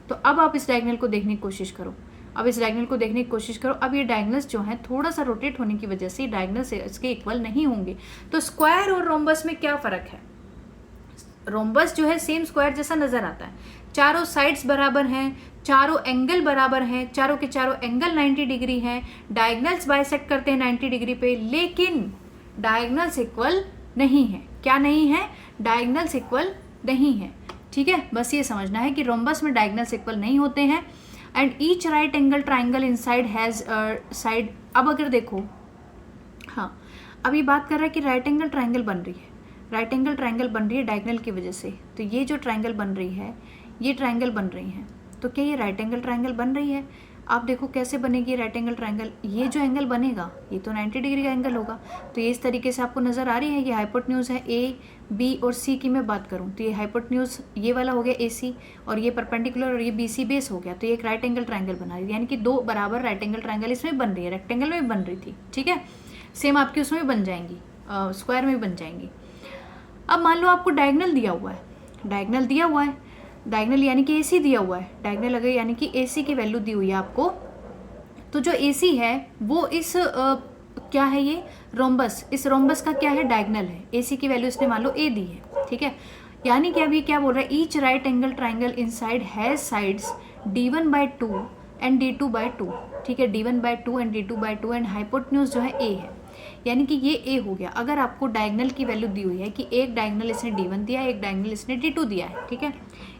तो अब आप इस डायगोनल को देखने की कोशिश करो, अब इस डायगोनल को देखने की कोशिश करो। अब ये डायगोनल्स जो है थोड़ा सा रोटेट होने की वजह से डायगोनल्स इसके इक्वल नहीं होंगे। तो स्क्वायर और रोम्बस में क्या फर्क है, रोम्बस जो है सेम स्क्वायर जैसा नजर आता है, चारों साइड्स बराबर हैं, चारों एंगल बराबर हैं, चारों के चारों एंगल 90 डिग्री हैं, डायगोनल्स बाइसेक्ट करते हैं 90 डिग्री पे, लेकिन डायगोनल्स इक्वल नहीं है। क्या नहीं है, डायगोनल्स इक्वल नहीं है, ठीक है। बस ये समझना है कि रोम्बस में डायगोनल्स इक्वल नहीं होते हैं। And each right angle triangle inside has side. अब अगर देखो, हाँ अब ये बात कर रहा है कि राइट एंगल ट्राइंगल बन रही है, राइट एंगल ट्राइंगल बन रही है डायगोनल की वजह से, तो ये जो ट्राइंगल बन रही है, ये ट्राइंगल बन रही है, तो क्या ये राइट एंगल ट्राइंगल बन रही है। आप देखो कैसे बनेगी राइट एंगल ट्राइंगल, ये जो एंगल बनेगा ये तो 90 डिग्री का एंगल होगा, तो ये इस तरीके से आपको नजर आ रही है। ये हाइपोटेन्यूज है ए, बी और सी की मैं बात करूँ तो ये हाइपोटेन्यूज ये वाला हो गया ए सी, और ये परपेंडिकुलर और ये बी सी बेस हो गया, तो ये एक राइट एंगल ट्राइंगल बना रही है, यानी कि दो बराबर राइट एंगल ट्राइंगल इसमें बन रही है, रेक्टेंगल में भी बन रही थी, ठीक है। सेम आपकी उसमें भी बन जाएंगी, स्क्वायर में भी बन जाएंगी। अब मान लो आपको डायगोनल दिया हुआ है, डायगोनल दिया हुआ है, डायगोनल यानी कि AC दिया हुआ है, डायगोनल अगर यानी कि AC की वैल्यू दी हुई है आपको, तो जो AC है वो इस क्या है ये रोम्बस, इस रोम्बस का क्या है डायगोनल है, AC की वैल्यू इसने मान लो A दी है, ठीक है। यानी कि अभी क्या बोल रहा है, each right angle triangle inside has sides D1/2 and D2/2, ठीक है, D1/2 and D2/2 and hypotenuse जो है A है, यानी कि ये A हो गया। अगर आपको डायगोनल की वैल्यू दी हुई है कि एक डायगोनल इसने D1 दिया है, एक डायगोनल इसने D2 दिया है, ठीक है,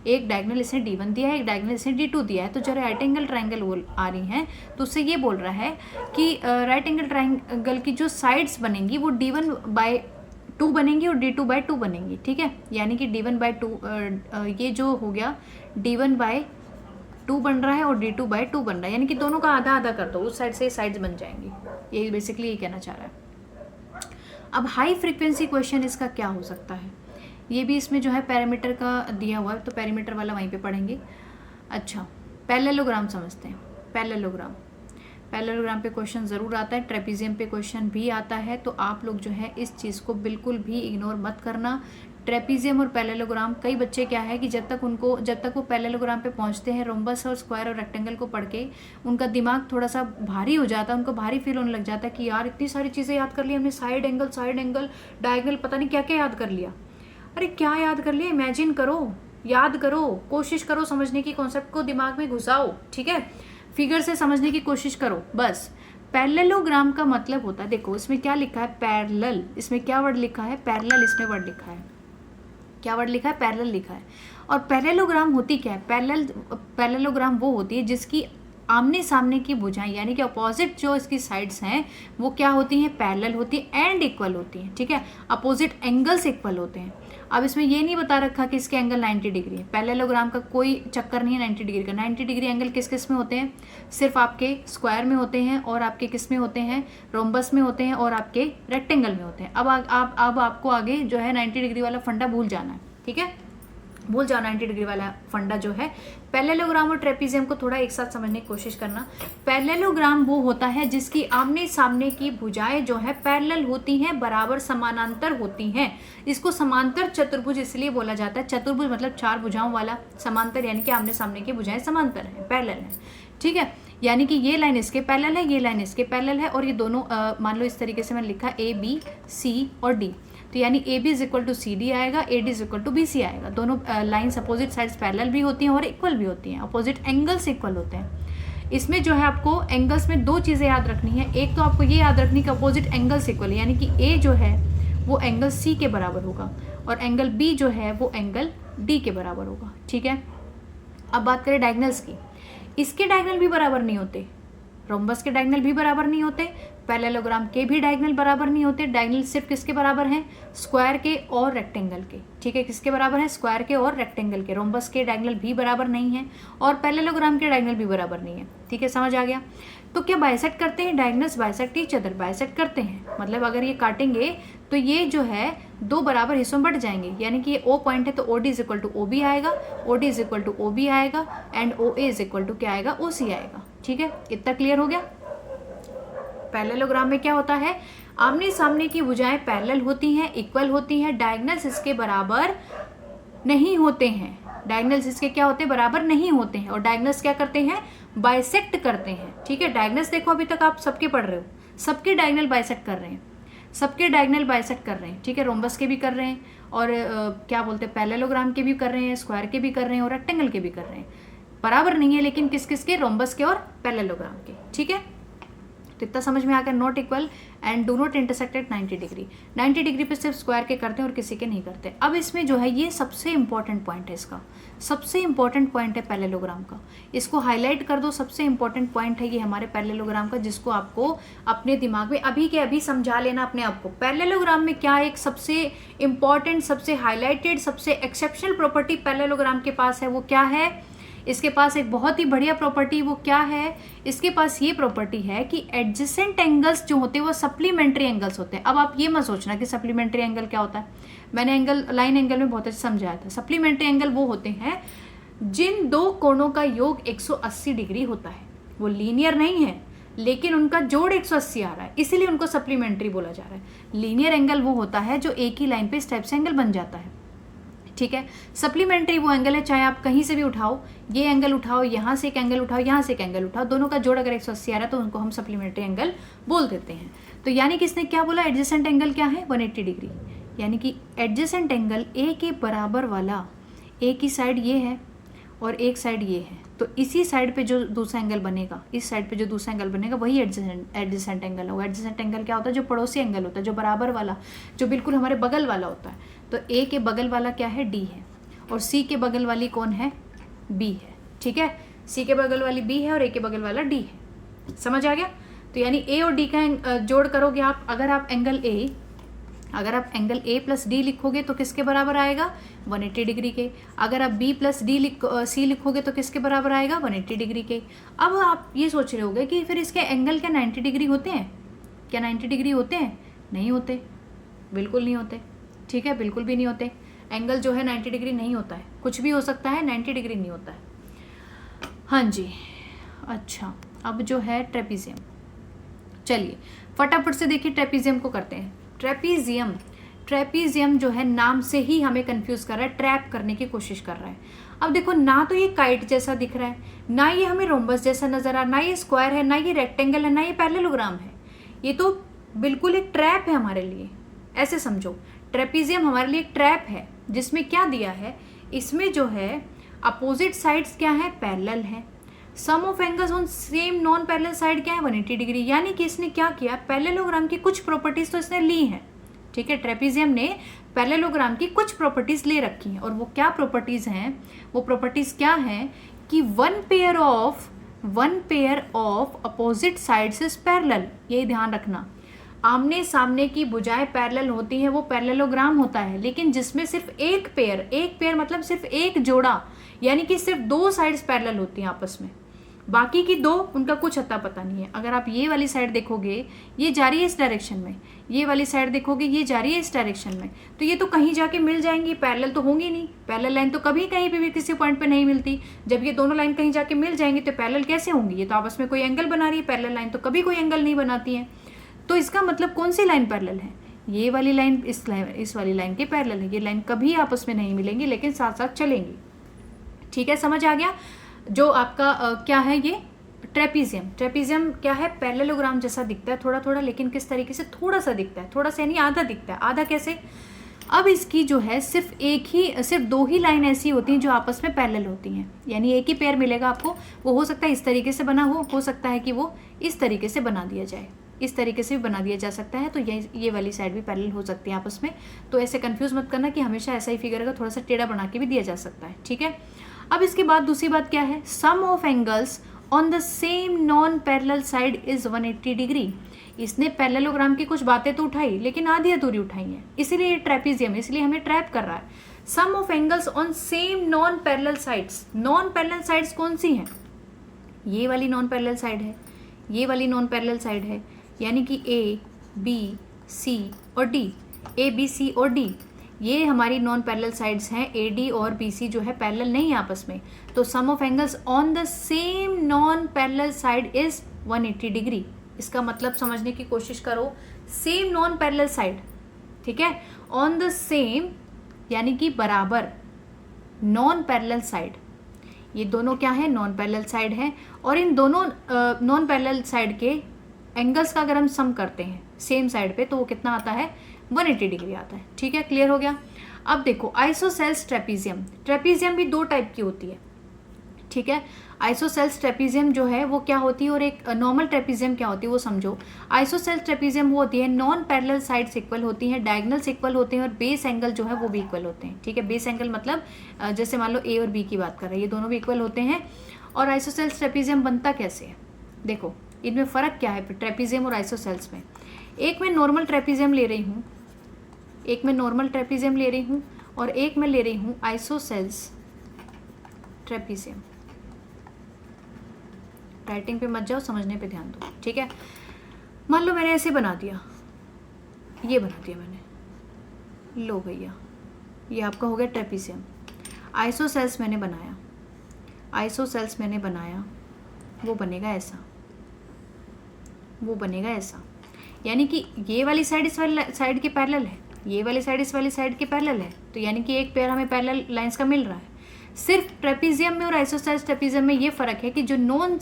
एक डायगोनल इसने D1 दिया है, एक डायगोनल इसने D2 दिया है, तो जो राइट एंगल ट्राइंगल वो आ रही हैं तो उससे ये बोल रहा है कि राइट एंगल ट्राइंगल की जो साइड्स बनेंगी वो D1/2 बनेंगी और D2/2 बनेंगी, ठीक है। यानी कि D1/2 ये जो हो गया D1/2 बन रहा है और D2/2 बन रहा है, यानी कि दोनों का आधा आधा कर दो, उस साइड से साइड्स बन जाएंगी, ये बेसिकली ये कहना चाह रहा है। अब हाई फ्रीक्वेंसी क्वेश्चन इसका क्या हो सकता है, ये भी इसमें जो है पैरामीटर का दिया हुआ है, तो पैरामीटर वाला वहीं पे पढ़ेंगे। अच्छा पैरेललोग्राम समझते हैं, पैरेललोग्राम, पैरेललोग्राम पे क्वेश्चन ज़रूर आता है, ट्रेपीजियम पे क्वेश्चन भी आता है, तो आप लोग जो है इस चीज़ को बिल्कुल भी इग्नोर मत करना। ट्रेपीजियम और पैरेललोग्राम, कई बच्चे क्या है कि जब तक वो पैरेललोग्राम पे पहुंचते हैं, रोम्बस और स्क्वायर और रेक्टेंगल को पढ़ के उनका दिमाग थोड़ा सा भारी हो जाता है, उनको भारी फील होने लग जाता है कि यार इतनी सारी चीज़ें याद कर ली हमने, साइड एंगल डायगोनल, पता नहीं क्या क्या याद कर लिया। अरे क्या याद कर लिया, इमेजिन करो, याद करो, कोशिश करो समझने की, कॉन्सेप्ट को दिमाग में घुसाओ, ठीक है, फिगर से समझने की कोशिश करो बस। पैरेललोग्राम का मतलब होता है, देखो इसमें क्या लिखा है पैरेलल, इसमें क्या वर्ड लिखा है पैरेलल, इसमें वर्ड लिखा है, क्या वर्ड लिखा है पैरेलल लिखा है। और पैरेललोग्राम होती क्या है, पैरेललोग्राम वो होती है जिसकी आमने सामने की भुजाएं यानी कि अपोजिट जो इसकी साइड्स हैं वो क्या होती हैं, पैरेलल होती है एंड इक्वल होती हैं, ठीक है, अपोजिट एंगल्स इक्वल होते हैं। अब इसमें ये नहीं बता रखा कि इसके एंगल 90 डिग्री है, पैरेललोग्राम का कोई चक्कर नहीं है 90 डिग्री का। 90 डिग्री एंगल किस किस में होते हैं, सिर्फ आपके स्क्वायर में होते हैं और आपके किस में होते हैं, रोम्बस में होते हैं और आपके रेक्टेंगल में होते हैं। अब आपको आगे जो है 90 डिग्री वाला फंडा भूल जाना है, ठीक है, भूल जाओ 90 डिग्री वाला फंडा जो है। पैरेललोग्राम और ट्रेपीजियम को थोड़ा एक साथ समझने की कोशिश करना। पैरेललोग्राम वो होता है जिसकी आमने सामने की भुजाएं जो है पैरेलल होती हैं, बराबर समानांतर होती हैं। इसको समांतर चतुर्भुज इसलिए बोला जाता है, चतुर्भुज मतलब चार भुजाओं वाला, समांतर यानी कि आमने सामने की भुजाएं समांतर हैं, पैरेलल हैं, ठीक है। यानी कि ये लाइन इसके पैरेलल है, ये लाइन इसके पैरेलल है, और ये दोनों मान लो इस तरीके से मैंने लिखा A B C और D, तो यानी A B is equal to C D आएगा, A D is equal to B C आएगा। दोनों लाइन्स अपोजिट साइड्स पैरेलल भी होती हैं और इक्वल भी होती हैं, अपोजिट एंगल्स इक्वल होते हैं। इसमें जो है आपको एंगल्स में दो चीज़ें याद रखनी है। एक तो आपको ये याद रखनी कि अपोजिट एंगल्स इक्वल है, यानी कि ए जो है वो एंगल सी के बराबर होगा और एंगल बी जो है वो एंगल डी के बराबर होगा। ठीक है, अब बात करें डायगनल्स की। इसके डायगनल भी बराबर नहीं होते, रोम्बस के डायगनल भी बराबर नहीं होते, पैरेललोग्राम के भी डायगनल बराबर नहीं होते। डायगनल सिर्फ किसके बराबर हैं? स्क्वायर के और रेक्टेंगल के। ठीक है, किसके बराबर हैं? स्क्वायर के और रेक्टेंगल के। रोम्बस के डायगनल भी बराबर नहीं है और पैरेललोग्राम के डायगनल भी बराबर नहीं है। ठीक है, समझ आ गया? तो क्या बाइसेक्ट करते हैं? Diagonals bisect each other, bisect करते हैं। मतलब अगर ये काटेंगे तो ये जो है दो बराबर हिस्सों में बट जाएंगे, यानी कि ये ओ पॉइंट है तो O D is equal to O B आएगा, O D is equal to O B आएगा and O A is equal to क्या आएगा? ओ सी आएगा। ठीक है, इतना क्लियर हो गया? पैरेललोग्राम में क्या होता है? आमने सामने की भुजाएं पैरेलल होती हैं, इक्वल होती हैं, डायगनल्स इसके बराबर नहीं होते हैं। डायगनल्स इसके क्या होते हैं? बराबर नहीं होते हैं। और डायगनल्स क्या करते हैं? बाइसेक्ट करते हैं। ठीक है, डायगनल्स देखो अभी तक आप सबके पढ़ रहे हो, सबके डायगनल बाइसेक्ट कर रहे हैं, सबके डायगनल बाइसेक्ट कर रहे हैं। ठीक है, रोम्बस के भी कर रहे हैं और क्या बोलते हैं, पैरेललोग्राम के भी कर रहे हैं, स्क्वायर के भी कर रहे हैं और रेक्टेंगल के भी कर रहे हैं। बराबर नहीं है लेकिन किस किस के? रोम्बस के और पैरेललोग्राम के। ठीक है, तो इतना समझ में आ गया। Not equal and do not intersect at 90 degree. 90 degree पे सिर्फ स्क्वायर के करते हैं और किसी के नहीं करते। अब इसमें जो है ये सबसे इंपॉर्टेंट पॉइंट है, इसका सबसे इंपॉर्टेंट पॉइंट है पैरेललोग्राम का। इसको हाईलाइट कर दो, सबसे इंपॉर्टेंट पॉइंट है ये हमारे पैरेललोग्राम का, जिसको आपको अपने दिमाग में अभी के अभी समझा लेना अपने आप को। पैरेललोग्राम में क्या एक सबसे इंपॉर्टेंट, सबसे हाईलाइटेड, सबसे एक्सेप्शनल प्रॉपर्टी पैरेललोग्राम के पास है, वो क्या है? इसके पास एक बहुत ही बढ़िया प्रॉपर्टी, वो क्या है? इसके पास ये प्रॉपर्टी है कि एडजेसेंट एंगल्स जो होते हैं वो सप्लीमेंट्री एंगल्स होते हैं। अब आप ये मत सोचना कि सप्लीमेंट्री एंगल क्या होता है, मैंने एंगल लाइन एंगल में बहुत अच्छा समझाया था। सप्लीमेंट्री एंगल वो होते हैं जिन दो कोणों का योग 180 डिग्री होता है। वो लीनियर नहीं है लेकिन उनका जोड़ 180 आ रहा है, इसीलिए उनको सप्लीमेंट्री बोला जा रहा है। लीनियर एंगल वो होता है जो एक ही लाइन पे इस टाइप से एंगल बन जाता है। ठीक है, सप्लीमेंट्री वो एंगल है, चाहे आप कहीं से भी उठाओ, ये एंगल उठाओ, यहाँ से एक एंगल उठाओ, यहाँ से एक एंगल उठाओ, दोनों का जोड़ अगर 180 आ रहा है तो उनको हम सप्लीमेंट्री एंगल बोल देते हैं। तो यानी कि इसने क्या बोला? एडजेसेंट एंगल क्या है? 180 डिग्री। यानी कि एडजेसेंट एंगल ए के बराबर वाला, ए की साइड ये है और एक साइड ये है, तो इसी साइड पे जो दूसरा एंगल बनेगा, इस साइड पे जो दूसरा एंगल बनेगा वही एडजेसेंट एंगल होगा। एडजेसेंट एंगल क्या होता है? जो पड़ोसी एंगल होता है, जो बराबर वाला, जो बिल्कुल हमारे बगल वाला होता है। तो ए के बगल वाला क्या है? डी है और सी के बगल वाली कौन है? बी है। ठीक है, सी के बगल वाली बी है और ए के बगल वाला डी है। समझ आ गया? तो यानी ए और डी का जोड़ करोगे आप, अगर आप एंगल ए प्लस डी लिखोगे तो किसके बराबर आएगा? 180 डिग्री के। अगर आप बी प्लस डी सी लिखोगे तो किसके बराबर आएगा? 180 डिग्री के। अब आप ये सोच रहे होगे कि फिर इसके एंगल क्या 90 डिग्री होते हैं? क्या 90 डिग्री होते हैं? नहीं होते, बिल्कुल नहीं होते। ठीक है, बिल्कुल भी नहीं होते। एंगल जो है 90 डिग्री नहीं होता है, कुछ भी हो सकता है, 90 डिग्री नहीं होता है। हाँ जी, अच्छा, अब जो है ट्रेपीजियम, चलिए फटाफट से देखिए ट्रेपीजियम को करते हैं। ट्रेपीजियम जो है नाम से ही हमें कंफ्यूज कर रहा है, ट्रैप करने की कोशिश कर रहा है। अब देखो, ना तो ये काइट जैसा दिख रहा है, ना ये हमें रोम्बस जैसा नजर आ रहा, ना ये स्क्वायर है, ना ये रेक्टेंगल है, ना ये पैरेललोग्राम है। ये तो बिल्कुल एक ट्रैप है हमारे लिए, ऐसे समझो। ट्रेपीजियम हमारे लिए एक ट्रैप है जिसमें क्या दिया है, इसमें जो है अपोजिट साइड्स क्या है? पैरेलल है। Sum of angles on same non parallel side क्या है? 180 डिग्री। यानी कि इसने क्या किया? पैरेललोग्राम की कुछ प्रॉपर्टीज तो इसने ली हैं। ठीक है, ट्रेपीजियम ने पैरेललोग्राम की कुछ प्रॉपर्टीज ले रखी हैं और वो क्या प्रॉपर्टीज हैं? वो प्रॉपर्टीज क्या हैं कि one pair of opposite sides is parallel. यही ध्यान रखना, आमने सामने की भुजाएं पैरेलल होती हैं, वो पैरेललोग्राम होता है, लेकिन जिसमें सिर्फ एक पेयर मतलब सिर्फ एक जोड़ा, यानी कि सिर्फ दो साइड्स पैरेलल होती हैं आपस में, बाकी की दो उनका कुछ अता पता नहीं है। अगर आप ये वाली साइड देखोगे ये जा रही है इस डायरेक्शन में, ये वाली साइड देखोगे ये जा रही है इस डायरेक्शन में, तो ये तो कहीं जाके मिल जाएंगी, पैरेलल तो होंगी नहीं। पैरेलल लाइन तो कभी कहीं पे भी किसी पॉइंट पे नहीं मिलती। जब ये दोनों लाइन कहीं जाके मिल जाएंगी तो पैरेलल कैसे होंगी? ये तो आपस में कोई एंगल बना रही है, पैरेलल लाइन तो कभी कोई एंगल नहीं बनाती है। तो इसका मतलब कौन सी लाइन पैरेलल है? ये वाली लाइन इस वाली लाइन के पैरेलल है। ये लाइन कभी आपस में नहीं मिलेंगी लेकिन साथ साथ चलेंगी। ठीक है, समझ आ गया? जो आपका क्या है, ये ट्रेपीजियम क्या है, पैरेललोग्राम जैसा दिखता है थोड़ा थोड़ा, लेकिन किस तरीके से, थोड़ा सा दिखता है, थोड़ा सा यानी आधा दिखता है। आधा कैसे? अब इसकी जो है सिर्फ दो ही लाइन ऐसी होती हैं जो आपस में पैरेलल होती हैं, यानी एक ही पेयर मिलेगा आपको। वो हो सकता है इस तरीके से बना हो सकता है कि वो इस तरीके से बना दिया जाए, इस तरीके से भी बना दिया जा सकता है। तो ये वाली साइड भी पैरेलल हो सकती है आपस में। तो ऐसे कंफ्यूज मत करना कि हमेशा ऐसा ही फिगर का थोड़ा सा टेढ़ा बना के भी दिया जा सकता है, ठीक है। अब इसके बाद दूसरी बात क्या है, sum of angles on the same non parallel side is 180 degree. इसने पैरेललोग्राम की कुछ बातें तो उठाई लेकिन आधी अधूरी उठाई हैं, इसीलिए ये ट्रेपीजियम, इसलिए हमें ट्रैप कर रहा है। Sum of angles on same non parallel sides. Non parallel sides कौन सी हैं? ये वाली नॉन पैरेलल साइड है, ये वाली नॉन पैरेलल साइड है, यानी कि ए बी सी और डी, ए बी सी और डी, ये हमारी नॉन पैरेलल साइड्स हैं। ए डी और बी सी जो है पैरेलल नहीं है आपस में। तो sum of angles on the same non parallel side is 180 degree. इसका मतलब समझने की कोशिश करो, सेम नॉन पैरेलल साइड, ठीक है, ऑन द सेम यानी कि बराबर, नॉन पैरेलल साइड, ये दोनों क्या है, नॉन पैरेलल साइड है। और इन दोनों नॉन पैरेलल साइड के एंगल्स का अगर हम सम करते हैं सेम साइड पे तो वो कितना आता है, 180 डिग्री आता है, ठीक है, क्लियर हो गया। अब देखो आइसोसेल्स ट्रेपीजियम, ट्रेपीजियम भी दो टाइप की होती है, ठीक है। आइसोसेल्स ट्रेपीजियम जो है वो क्या होती है और एक नॉर्मल ट्रेपीजियम क्या होती है वो समझो। आइसोसेल्स ट्रेपीजियम वो होती है नॉन पैरेलल साइड्स इक्वल होती हैं, डायगोनल्स इक्वल होते हैं और बेस एंगल जो है वो भी इक्वल होते हैं, ठीक है। बेस एंगल मतलब जैसे मान लो ए और बी की बात कर रहे हैं, ये दोनों भी इक्वल होते हैं। और आइसोसेल्स ट्रेपीजियम बनता कैसे है, देखो इनमें फ़र्क क्या है ट्रेपीजियम और आइसोसेल्स में। एक मैं नॉर्मल ट्रेपीजियम ले रही हूँ, एक मैं नॉर्मल ट्रेपीजियम ले रही हूँ और एक मैं ले रही हूँ आइसोसेल्स ट्रेपीजियम। राइटिंग पे मत जाओ, समझने पे ध्यान दो, ठीक है। मान लो मैंने ऐसे बना दिया, ये बना दिया मैंने, लो भैया ये आपका हो गया ट्रेपीजियम। आइसोसेल्स मैंने बनाया, आइसोसेल्स मैंने बनाया, वो बनेगा ऐसा, वो बनेगा ऐसा, यानी कि ये वाली साइड इस वाली साइड के पैरेलल है, ये वाली साइड इस वाली साइड के पैरेलल है, तो यानी कि एक पेयर हमें पैरेलल लाइंस का मिल रहा है। सिर्फ ट्रेपीजियम में और आइसोसेल्स ट्रेपीजियम में ये फ़र्क है कि जो नॉन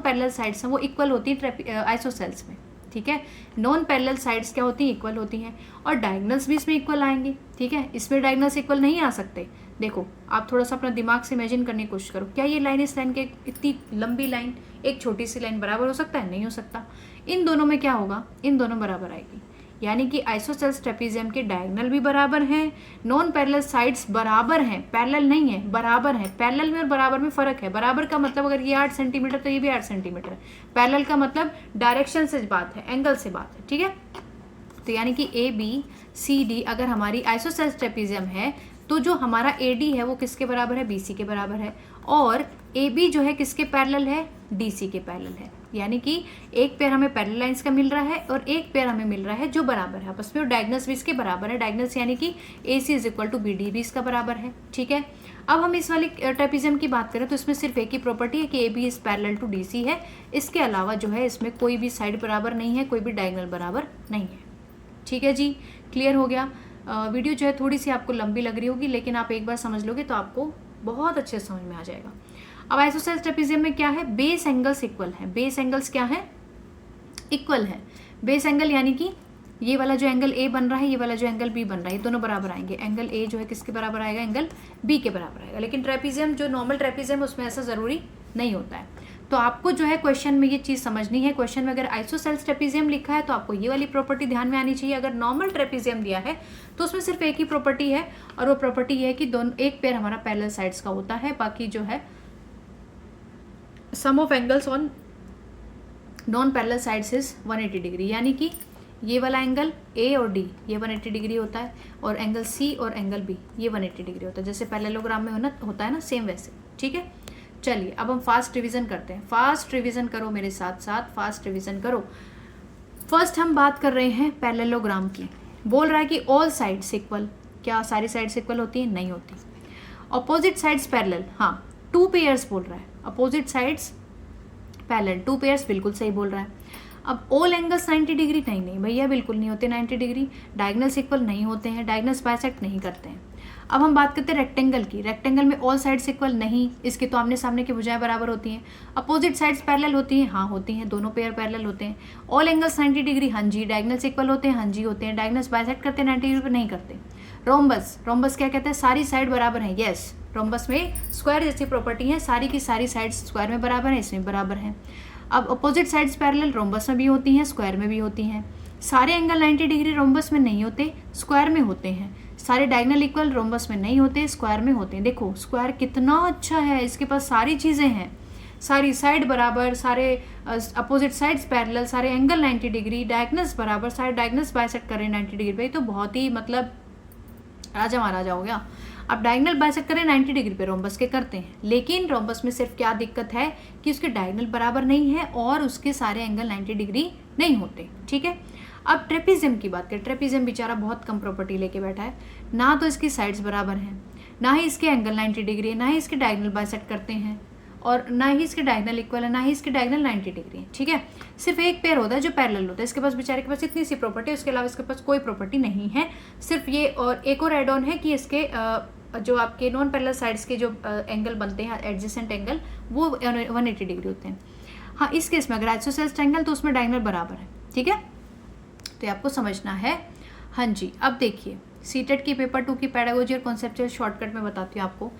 पैरेलल साइड्स हैं वो इक्वल होती हैं आइसोसेल्स में, ठीक है। नॉन पैरेलल साइड्स क्या होती हैं, इक्वल होती हैं, और डायगोनल्स भी इसमें इक्वल आएंगे, ठीक है। इसमें डायगोनल्स इक्वल नहीं आ सकते। देखो आप थोड़ा सा अपना दिमाग से इमेजिन करने की कोशिश करो, क्या ये लाइन इस लाइन के, इतनी लंबी लाइन एक छोटी सी लाइन बराबर हो सकता है? नहीं हो सकता। इन दोनों में क्या होगा, इन दोनों बराबर आएगी, यानी कि आइसोसेल्स ट्रेपीजियम के डायगोनल भी बराबर हैं, नॉन पैरेलल साइड्स बराबर हैं, पैरेलल नहीं है, बराबर हैं। पैरेलल में और बराबर में फ़र्क है। बराबर का मतलब अगर ये 8 सेंटीमीटर तो ये भी 8 सेंटीमीटर है। पैरेलल का मतलब डायरेक्शन से बात है, एंगल से बात है, ठीक है। तो यानी कि ए बी सी डी अगर हमारी आइसोसेल्स ट्रेपीजियम है तो जो हमारा ए डी है वो किसके बराबर है, बी सी के बराबर है, और ए बी जो है किसके पैरेलल है, डी सी के पैरेलल है। यानी कि एक पेयर हमें पैरेलल लाइंस का मिल रहा है और एक पेयर हमें मिल रहा है जो बराबर है आपस में, और डायगोनल्स भी इसके बराबर है। डायगोनल्स यानी कि A C is equal to B D भी इसका बराबर है, ठीक है। अब हम इस वाली ट्रेपीजियम की बात करें तो इसमें सिर्फ एक ही प्रॉपर्टी है कि A B is parallel to D C है। इसके अलावा जो है इसमें कोई भी साइड बराबर नहीं है, कोई भी डायगोनल बराबर नहीं है, ठीक है जी, क्लियर हो गया। वीडियो जो है थोड़ी सी आपको लंबी लग रही होगी, लेकिन आप एक बार समझ लोगे तो आपको बहुत अच्छे से समझ में आ जाएगा। अब आइसोसेल्स ट्रेपीजियम में क्या है, बेस एंगल्स इक्वल है। बेस एंगल्स क्या है, इक्वल है। बेस एंगल यानी कि ये वाला जो एंगल ए बन रहा है, ये वाला जो एंगल बी बन रहा है, ये दोनों बराबर आएंगे। एंगल ए जो है किसके बराबर आएगा, एंगल बी के बराबर आएगा। लेकिन ट्रेपीजियम जो नॉर्मल ट्रेपीजियम उसमें ऐसा ज़रूरी नहीं होता है। तो आपको जो है क्वेश्चन में ये चीज़ समझनी है। क्वेश्चन में अगर आइसोसेल्स ट्रेपीजियम लिखा है तो आपको ये वाली प्रॉपर्टी ध्यान में आनी चाहिए। अगर नॉर्मल ट्रेपीजियम दिया है तो उसमें सिर्फ एक ही प्रॉपर्टी है, और वो प्रॉपर्टी ये है कि दोनों एक पेयर हमारा पैरेलल साइड्स का होता है, बाकी जो है sum of angles on non parallel sides is 180 degree. यानी कि ये वाला एंगल ए और डी ये 180 डिग्री होता है, और एंगल सी और एंगल बी ये 180 डिग्री होता है, जैसे पैरेललोग्राम में होता है ना, सेम वैसे, ठीक है। चलिए अब हम फास्ट रिवीजन करते हैं। फास्ट रिवीजन करो मेरे साथ साथ, फास्ट रिवीजन करो। फर्स्ट हम बात कर रहे हैं पैरेललोग्राम की। बोल रहा है कि ऑल साइड्स इक्वल, क्या सारी साइड्स इक्वल होती हैं? नहीं होती। अपोजिट साइड्स पैरेलल, हाँ 2 पेयर्स बोल रहा है, अपोजिट साइड्स पैरेलल 2 पेयर्स, बिल्कुल सही बोल रहा है। अब ऑल एंगल्स 90 डिग्री, नहीं भैया बिल्कुल नहीं होते 90 डिग्री। डायगोनल्स इक्वल नहीं होते हैं, डायगोनल्स बाइसेक्ट नहीं करते हैं। अब हम बात करते हैं रेक्टेंगल की। रेक्टेंगल में ऑल साइड्स इक्वल नहीं, इसके तो आमने सामने की भुजाएं बराबर होती हैं। अपोजिट साइड्स पैरेलल होती हैं, हाँ होती हैं, दोनों पेयर पैरेलल होते हैं। ऑल एंगल्स 90 डिग्री, हाँ जी। डायगनल्स इक्वल होते हैं, हाँ जी होते हैं। डायगनल्स बाइसेक्ट करते हैं 90 डिग्री पर, नहीं करते। रोम्बस, रोम्बस क्या कहते हैं, सारी साइड बराबर है, यस। रोम्बस में स्क्वायर जैसी प्रॉपर्टी है, सारी की सारी साइड्स स्क्वायर में बराबर है, इसमें बराबर है। अब अपोजिट साइड्स पैरेलल रोम्बस में भी होती हैं, स्क्वायर में भी होती हैं। सारे एंगल 90 डिग्री रोम्बस में नहीं होते, स्क्वायर में होते हैं। सारे डायगनल इक्वल रोम्बस में नहीं होते, स्क्वायर में होते हैं। देखो स्क्वायर कितना अच्छा है, इसके पास सारी चीज़ें हैं, सारी साइड बराबर, सारे अपोजिट साइड्स पैरेलल, सारे एंगल 90 डिग्री, डायगनल्स बराबर, सारे डायगनल्स बाइसेक्ट कर रहे हैं 90 डिग्री पे। तो बहुत ही मतलब राजा महाराजा हो गया। अब डायगनल बाइसेक्ट करें 90 डिग्री पे, रोम्बस के करते हैं, लेकिन रोम्बस में सिर्फ क्या दिक्कत है कि उसके डायगनल बराबर नहीं है और उसके सारे एंगल 90 डिग्री नहीं होते, ठीक है। अब ट्रेपीजियम की बात करें। ट्रेपीजियम बेचारा बहुत कम प्रॉपर्टी लेके बैठा है, ना तो इसकी साइड्स बराबर हैं, ना ही इसके एंगल 90 डिग्री है, ना ही इसके डायगनल बाइसेक्ट करते हैं, और ना ही इसके डायगनल इक्वल है, ना ही इसके डायगनल 90 डिग्री है, ठीक है। सिर्फ एक पेयर होता है जो पैरेलल होता है। इसके पास बेचारे के पास इतनी सी प्रॉपर्टी है, उसके अलावा इसके पास कोई प्रॉपर्टी नहीं है। सिर्फ ये और एक और एड ऑन है कि इसके जो आपके नॉन पैरेलल साइड्स के जो एंगल बनते हैं, एडजेसेंट एंगल, वो 180 डिग्री होते हैं। हाँ, इस केस में अगर आइसोसेलेस ट्रायंगल तो उसमें डायगनल बराबर है, ठीक है। तो ये आपको समझना है। हाँ जी, अब देखिए सीटेट की पेपर 2 की पेडागोजी और कॉन्सेप्चुअल शॉर्टकट में बताती हूँ आपको।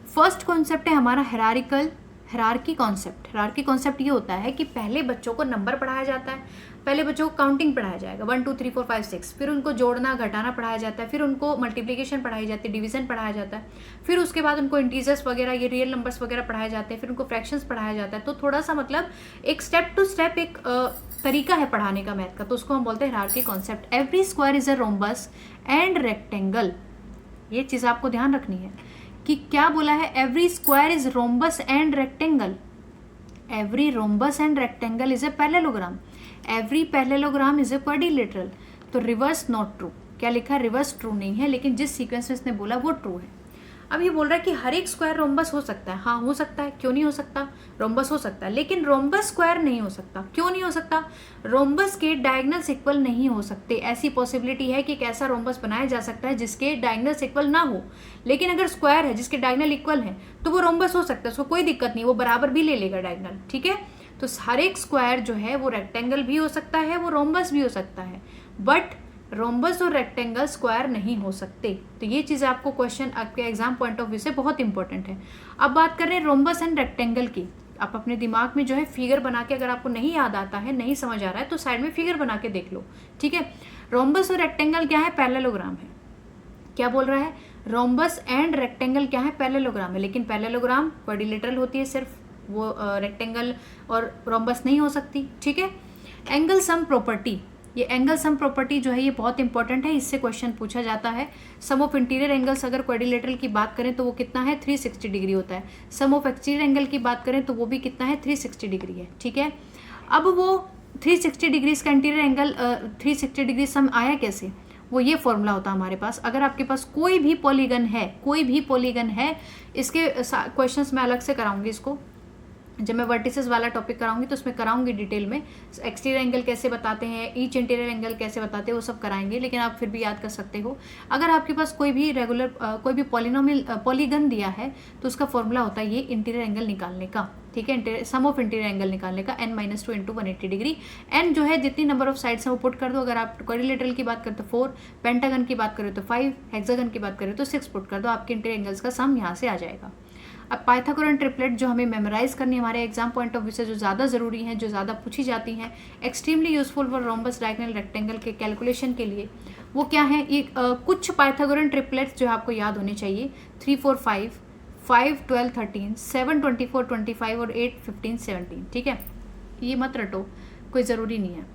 फर्स्ट कॉन्सेप्ट है हमारा हायरार्की कॉन्सेप्ट। हायरार्की कॉन्सेप्ट ये होता है कि पहले बच्चों को नंबर पढ़ाया जाता है, पहले बच्चों को काउंटिंग पढ़ाया जाएगा 1 2 3 4 5 6, फिर उनको जोड़ना घटाना पढ़ाया जाता है, फिर उनको मल्टीप्लिकेशन पढ़ाई जाती है, डिवीजन पढ़ाया जाता है, फिर उसके बाद उनको इंटीजर्स वगैरह, ये रियल नंबर्स वगैरह पढ़ाए जाते हैं, फिर उनको फ्रैक्शंस पढ़ाया जाता है। तो थोड़ा सा मतलब एक स्टेप टू स्टेप एक तरीका है पढ़ाने का मैथ का, तो उसको हम बोलते हैं hierarchy concept. Every square is a rhombus and rectangle, ये चीज़ आपको ध्यान रखनी है कि क्या बोला है, every square is rhombus and rectangle, every rhombus and rectangle is a parallelogram, every parallelogram is a quadrilateral. तो रिवर्स नॉट ट्रू, क्या लिखा है, रिवर्स ट्रू नहीं है, लेकिन जिस सीक्वेंस में इसने बोला वो ट्रू है। अब ये बोल रहा है कि हर एक स्क्वायर रोम्बस हो सकता है, हाँ हो सकता है, क्यों नहीं हो सकता, रोम्बस हो सकता है, लेकिन रोम्बस स्क्वायर नहीं हो सकता। क्यों नहीं हो सकता, रोम्बस के डायगनल्स इक्वल नहीं हो सकते। ऐसी पॉसिबिलिटी है कि एक ऐसा रोम्बस बनाया जा सकता है जिसके डायगनल्स इक्वल ना हो, लेकिन अगर स्क्वायर है जिसके डायगनल इक्वल है तो वो रोम्बस हो सकता है, उसको कोई दिक्कत नहीं, वो बराबर भी ले लेगा डायगनल, ठीक है। तो हर एक स्क्वायर जो है वो रेक्टेंगल भी हो सकता है, वो रोम्बस भी हो सकता है, बट रोम्बस और रेक्टेंगल स्क्वायर नहीं हो सकते। तो ये चीज़ आपको क्वेश्चन आपके एग्जाम पॉइंट ऑफ व्यू से बहुत इंपॉर्टेंट है। अब बात कर रहे हैं रोम्बस एंड रेक्टेंगल की। आप अपने दिमाग में जो है फिगर बना के, अगर आपको नहीं याद आता है, नहीं समझ आ रहा है, तो साइड में फिगर बना के देख लो, ठीक है। रोम्बस और रेक्टेंगल क्या है, पैरेललोग्राम है। क्या बोल रहा है, रोम्बस एंड रेक्टेंगल क्या है, पैरेललोग्राम है, लेकिन पैरेललोग्राम क्वाड्रिलेटरल होती है सिर्फ, वो रेक्टेंगल और रोम्बस नहीं हो सकती, ठीक है। एंगल सम प्रॉपर्टी, ये एंगल सम प्रॉपर्टी जो है ये बहुत इंपॉर्टेंट है, इससे क्वेश्चन पूछा जाता है। सम ऑफ इंटीरियर एंगल्स अगर क्वाड्रिलेटरल की बात करें तो वो कितना है, 360 डिग्री होता है। सम ऑफ एक्सटीरियर एंगल की बात करें तो वो भी कितना है, 360 डिग्री है, ठीक है। अब वो 360 डिग्री का इंटीरियर एंगल 360 डिग्री सम आया कैसे, वो ये फॉर्मूला होता है हमारे पास। अगर आपके पास कोई भी पॉलीगन है, इसके क्वेश्चंस मैं अलग से कराऊंगी, इसको जब मैं वर्टिसेस वाला टॉपिक कराऊंगी तो उसमें कराऊंगी डिटेल में, एक्सटीरियर एंगल कैसे बताते हैं, ईच इंटीरियर एंगल कैसे बताते हैं, वो सब कराएंगे, लेकिन आप फिर भी याद कर सकते हो। अगर आपके पास कोई भी रेगुलर कोई भी पॉलीगन दिया है तो उसका फॉर्मूला होता है ये इंटीरियर एंगल निकालने का, ठीक है, सम ऑफ इंटीरियर एंगल निकालने का, n-2 इंटू 180 डिग्री। n जो है जितनी नंबर ऑफ साइड्स हैं वो पुट कर दो। अगर आप क्वाड्रिलेटरल की बात करें तो 4, पेंटागन की बात करें तो 5, हेक्सागन की बात करें तो 6 पुट कर दो, आपके इंटीरियर एंगल्स का सम यहाँ से आ जाएगा। अब पाइथागोरन ट्रिपलेट जो हमें मेमोराइज करनी है हमारे एग्जाम पॉइंट ऑफ व्यू से, जो ज़्यादा ज़रूरी है, जो ज़्यादा पूछी जाती हैं, extremely useful for rhombus, diagonal, rectangle के कैलकुलेशन के लिए, वो क्या है, ये कुछ पाइथागोरन ट्रिपलेट्स जो आपको याद होने चाहिए, 3 4 5, 5 12 13, 7 24 25 और 8 15 17, ठीक है। ये मत रटो, कोई ज़रूरी नहीं है,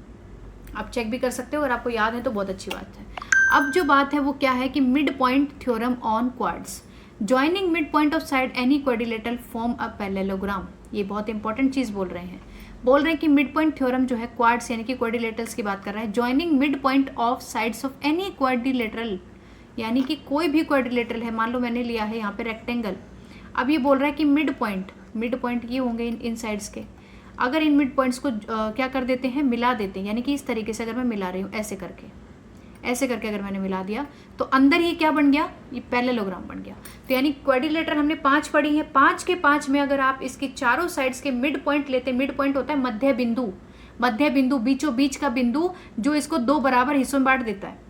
आप चेक भी कर सकते हो, अगर आपको याद है तो बहुत अच्छी बात है। अब जो बात है वो क्या है कि mid point theorem on quads, joining mid point of side any quadrilateral form a parallelogram. ये बहुत इंपॉर्टेंट चीज़ बोल रहे हैं कि मिड पॉइंट थ्योरम जो है क्वाड्स यानी कि क्वाड्रिलेटरल्स की बात कर रहा है, joining mid point of sides of any quadrilateral, यानी कि कोई भी क्वाड्रिलेटरल है, मान लो मैंने लिया है यहाँ पे रेक्टेंगल, अब ये बोल रहा है कि मिड पॉइंट ये होंगे इन साइड्स के, अगर इन मिड पॉइंट्स को क्या कर देते हैं, मिला देते हैं, यानी कि इस तरीके से अगर मैं मिला रही हूँ ऐसे करके, ऐसे करके अगर मैंने मिला दिया तो अंदर ये क्या बन गया, ये पैरेललोग्राम बन गया। तो यानी क्वाड्रिलेटरल हमने 5 पढ़ी है, 5 के 5 में अगर आप इसके चारों साइड्स के मिड पॉइंट लेते हैं, मिड पॉइंट होता है मध्य बिंदु, मध्य बिंदु बीचों बीच का बिंदु जो इसको 2 बराबर हिस्सों में बांट देता है।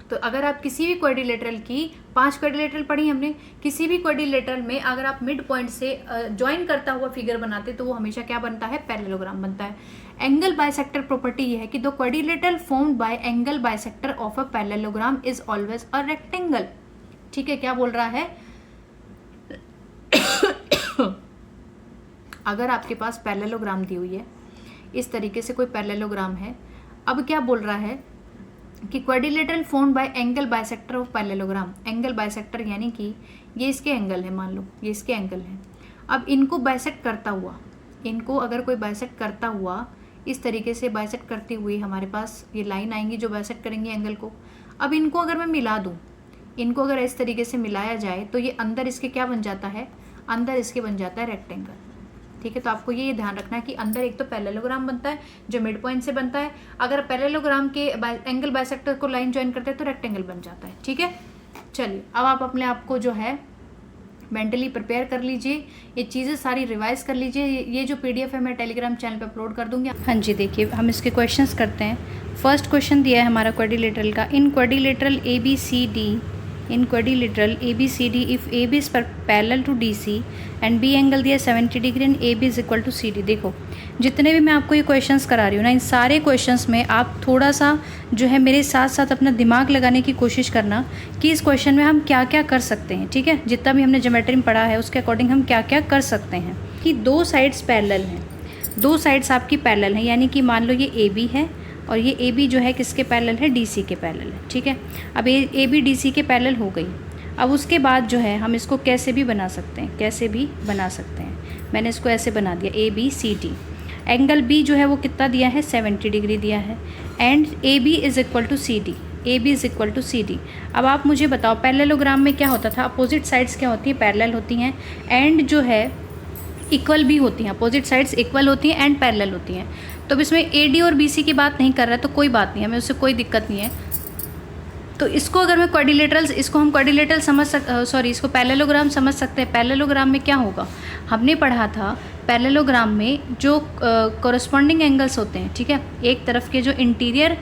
तो अगर आप किसी भी क्वाड्रिलेटरल की 5 क्वाड्रिलेटरल पढ़ी हमने, किसी भी क्वाड्रिलेटरल में अगर आप मिड पॉइंट से ज्वाइन करता हुआ फिगर बनाते तो वो हमेशा क्या बनता है, पैरेललोग्राम बनता है। एंगल बाइसेक्टर प्रॉपर्टी ये है कि the quadrilateral formed by angle bisector of a parallelogram is always a rectangle. ठीक है, क्या बोल रहा है अगर आपके पास पैरेललोग्राम दी हुई है, इस तरीके से कोई पैरेललोग्राम है, अब क्या बोल रहा है कि quadrilateral formed by angle bisector of parallelogram. Angle bisector यानी कि ये इसके एंगल है, मान लो ये इसके एंगल है। अब इनको बाइसेक्ट करता हुआ, इनको अगर कोई बाइसेक्ट करता हुआ, इस तरीके से बाइसेक्ट करती हुई हमारे पास ये लाइन आएंगी जो बाइसेक्ट करेंगी एंगल को। अब इनको अगर मैं मिला दूँ, इनको अगर इस तरीके से मिलाया जाए तो ये अंदर इसके क्या बन जाता है, अंदर इसके बन जाता है रेक्टेंगल। ठीक है, तो आपको ये ध्यान रखना है कि अंदर एक तो पैरेललोग्राम बनता है जो मिड पॉइंट से बनता है, अगर पैरेललोग्राम के एंगल बाइसेक्टर को लाइन ज्वाइन करते हैं तो रेक्टेंगल बन जाता है। ठीक है, चलिए अब आप अपने आप को जो है मेंटली प्रिपेयर कर लीजिए, ये चीज़ें सारी रिवाइज कर लीजिए। ये जो PDF है मैं टेलीग्राम चैनल पे अपलोड कर दूंगी। हाँ जी, देखिए हम इसके क्वेश्चंस करते हैं। फर्स्ट क्वेश्चन दिया है हमारा क्वाड्रिलेटरल का, in quadrilateral ABCD, in quadrilateral ABCD if AB is parallel to DC and B angle दिया 70 degree and AB is equal to CD। देखो जितने भी मैं आपको ये क्वेश्चंस करा रही हूँ ना, इन सारे क्वेश्चंस में आप थोड़ा सा जो है मेरे साथ साथ अपना दिमाग लगाने की कोशिश करना कि इस क्वेश्चन में हम क्या क्या कर सकते हैं। ठीक है, जितना भी हमने ज्योमेट्री में पढ़ा है उसके अकॉर्डिंग हम क्या क्या कर सकते हैं। कि 2 साइड्स पैरेलल हैं, 2 साइड्स आपकी पैरेलल हैं, यानी कि मान लो ये AB है और ये AB जो है किसके पैरेलल है, DC के पैरेलल है। ठीक है, अब AB DC के पैरेलल हो गई। अब उसके बाद जो है हम इसको कैसे भी बना सकते हैं, कैसे भी बना सकते हैं। मैंने इसको ऐसे बना दिया ABCD। एंगल B जो है वो कितना दिया है, 70 डिग्री दिया है and AB is equal to CD, AB is equal to CD। अब आप मुझे बताओ पैरेललोग्राम में क्या होता था, अपोजिट साइड्स क्या होती हैं, पैरेलल होती हैं एंड जो है इक्वल भी होती हैं, अपोजिट साइड्स इक्वल होती हैं एंड पैरेलल होती हैं। तो अब इसमें AD और BC की बात नहीं कर रहा है तो कोई बात नहीं है, हमें उससे कोई दिक्कत नहीं है। तो इसको अगर मैं क्वाड्रिलेटरल्स, इसको हम क्वाड्रिलेटरल इसको पैरेललोग्राम समझ सकते हैं। पैरेललोग्राम में क्या होगा, हमने पढ़ा था पैरेललोग्राम में जो कॉरस्पॉन्डिंग एंगल्स होते हैं, ठीक है, एक तरफ के जो इंटीरियर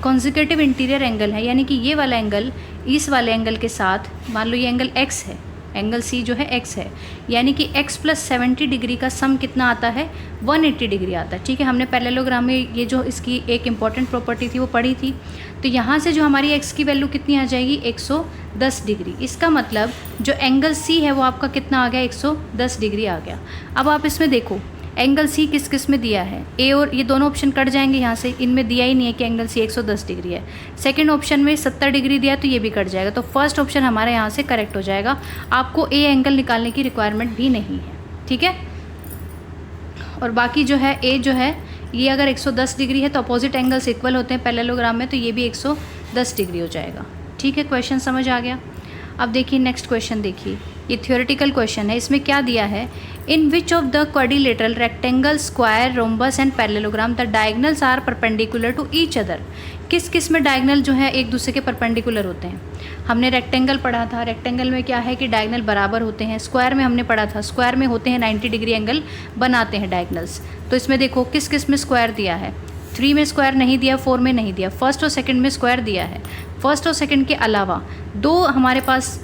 कॉन्जिक्यूटिव इंटीरियर एंगल है, यानी कि ये वाला एंगल इस वाले एंगल के साथ, मान लो ये एंगल x है, एंगल C जो है x है, यानी कि x + 70 डिग्री का सम कितना आता है, 180 डिग्री आता है। ठीक है, हमने पैरेललोग्राम में ये जो इसकी एक इंपॉर्टेंट प्रॉपर्टी थी वो पढ़ी थी। तो यहाँ से जो हमारी x की वैल्यू कितनी आ जाएगी, 110 डिग्री। इसका मतलब जो एंगल C है वो आपका कितना आ गया, 110 डिग्री आ गया। अब आप इसमें देखो एंगल C किस किस में दिया है, A और ये दोनों ऑप्शन कट जाएंगे यहाँ से, इनमें दिया ही नहीं है कि एंगल C 110 डिग्री है। सेकंड ऑप्शन में 70 डिग्री दिया तो ये भी कट जाएगा, तो फर्स्ट ऑप्शन हमारे यहाँ से करेक्ट हो जाएगा। आपको A एंगल निकालने की रिक्वायरमेंट भी नहीं है। ठीक है, और बाकी जो है A जो है ये अगर 110 डिग्री है तो अपोजिट एंगल्स इक्वल होते हैं पैरेललोग्राम में, तो ये भी 110 डिग्री हो जाएगा। ठीक है, क्वेश्चन समझ आ गया। अब देखिए नेक्स्ट क्वेश्चन, देखिए ये थ्योरेटिकल क्वेश्चन है। इसमें क्या दिया है, in which of the quadrilateral rectangle square rhombus and parallelogram the diagonals are perpendicular to each other. किस किस में डायगनल जो है एक दूसरे के परपेंडिकुलर होते हैं। हमने रेक्टेंगल पढ़ा था, रेक्टेंगल में क्या है कि डायगनल बराबर होते हैं। स्क्वायर में हमने पढ़ा था, स्क्वायर में होते हैं 90 डिग्री एंगल बनाते हैं डायगनल्स। तो इसमें देखो किस किस में स्क्वायर दिया है, 3 में स्क्वायर नहीं दिया, 4 में नहीं दिया, फर्स्ट और सेकंड में स्क्वायर दिया है। फर्स्ट और सेकंड के अलावा 2 हमारे पास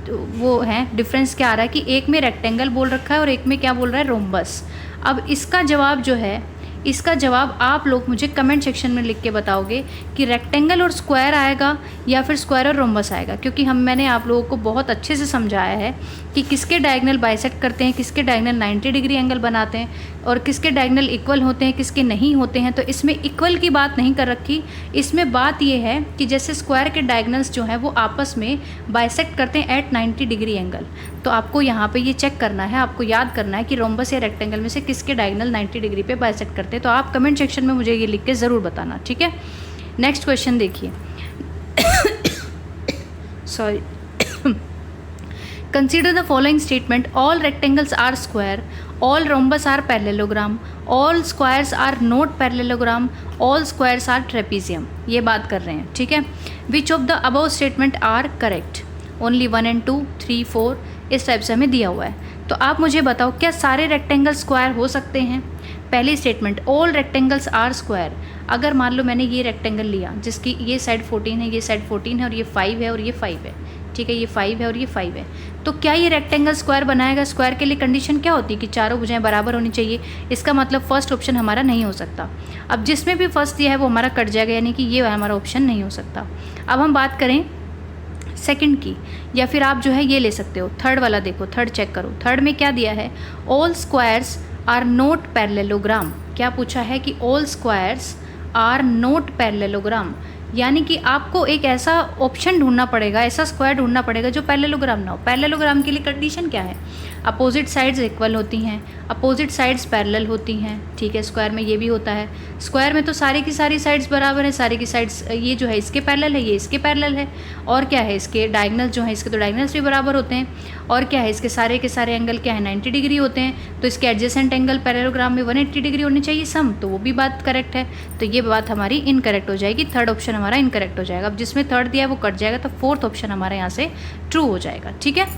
वो हैं, डिफरेंस क्या आ रहा है कि एक में रेक्टेंगल बोल रखा है और एक में क्या बोल रहा है, रोम्बस। अब इसका जवाब जो है, इसका जवाब आप लोग मुझे कमेंट सेक्शन में लिख के बताओगे कि रेक्टेंगल और स्क्वायर आएगा या फिर स्क्वायर और रोम्बस आएगा, क्योंकि मैंने आप लोगों को बहुत अच्छे से समझाया है कि किसके डायगनल बाइसेक्ट करते हैं, किसके डायगनल 90 डिग्री एंगल बनाते हैं और किसके डायगनल इक्वल होते हैं, किसके नहीं होते हैं। तो इसमें इक्वल की बात नहीं कर रखी, इसमें बात ये है कि जैसे स्क्वायर के डायगनल्स जो हैं वो आपस में बाइसेक्ट करते हैं एट 90 डिग्री एंगल। तो आपको यहाँ पे ये चेक करना है, आपको याद करना है कि रोम्बस या रेक्टेंगल में से किसके डायगनल 90 डिग्री पे बाइसेक्ट करते हैं। तो आप कमेंट सेक्शन में मुझे ये लिख के ज़रूर बताना। ठीक है, नेक्स्ट क्वेश्चन देखिए। Sorry consider the following statement, all rectangles are square, all rhombus are parallelogram, all squares are not parallelogram, all squares are trapezium. ये बात कर रहे हैं, ठीक है। Which of the above statement are correct, only 1 and 2, 3, 4 इस type से हमें दिया हुआ है। तो आप मुझे बताओ क्या सारे रेक्टेंगल स्क्वायर हो सकते हैं। पहली statement, all rectangles are square. अगर मान लो मैंने ये रेक्टेंगल लिया जिसकी ये साइड 14 है, ये साइड 14 है और ये 5 है और ये 5 है, ठीक है, ये 5 है और ये 5 है, तो क्या ये रेक्टेंगल स्क्वायर बनाएगा। स्क्वायर के लिए कंडीशन क्या होती है कि चारों भुजाएं बराबर होनी चाहिए। इसका मतलब फर्स्ट ऑप्शन हमारा नहीं हो सकता। अब जिसमें भी फर्स्ट दिया है वो हमारा कट जाएगा, यानी कि ये हमारा ऑप्शन नहीं हो सकता। अब हम बात करें सेकंड की, या फिर आप जो है ये ले सकते हो थर्ड वाला। देखो थर्ड चेक करो, थर्ड में क्या दिया है, all squares are not parallelogram. क्या पूछा है कि all squares are not parallelogram, यानी कि आपको एक ऐसा ऑप्शन ढूंढना पड़ेगा, ऐसा स्क्वायर ढूंढना पड़ेगा जो पैरेललोग्राम ना हो। पैरेललोग्राम के लिए कंडीशन क्या है, अपोजिट साइड्स इक्वल होती हैं, अपोजिट साइड्स पैरेलल होती हैं, ठीक है। स्क्वायर में ये भी होता है, स्क्वायर में तो सारी की सारी साइड्स बराबर है, सारी की साइड्स ये जो है इसके पैरेलल है, ये इसके पैरेलल है, और क्या है इसके डायगोनल जो है, इसके तो डायगोनल्स भी बराबर होते हैं, और क्या है इसके सारे के सारे एंगल क्या है 90 डिग्री होते हैं। तो इसके एडजेसेंट एंगल पैरेललोग्राम में 180 डिग्री होने चाहिए सम, तो वो भी बात करेक्ट है। तो ये बात हमारी इनकरेक्ट हो जाएगी, थर्ड ऑप्शन हमारा इनकरेक्ट हो जाएगा। अब जिसमें थर्ड दिया है वो कट जाएगा, तो फोर्थ ऑप्शन हमारे यहाँ से ट्रू हो जाएगा, ठीक है।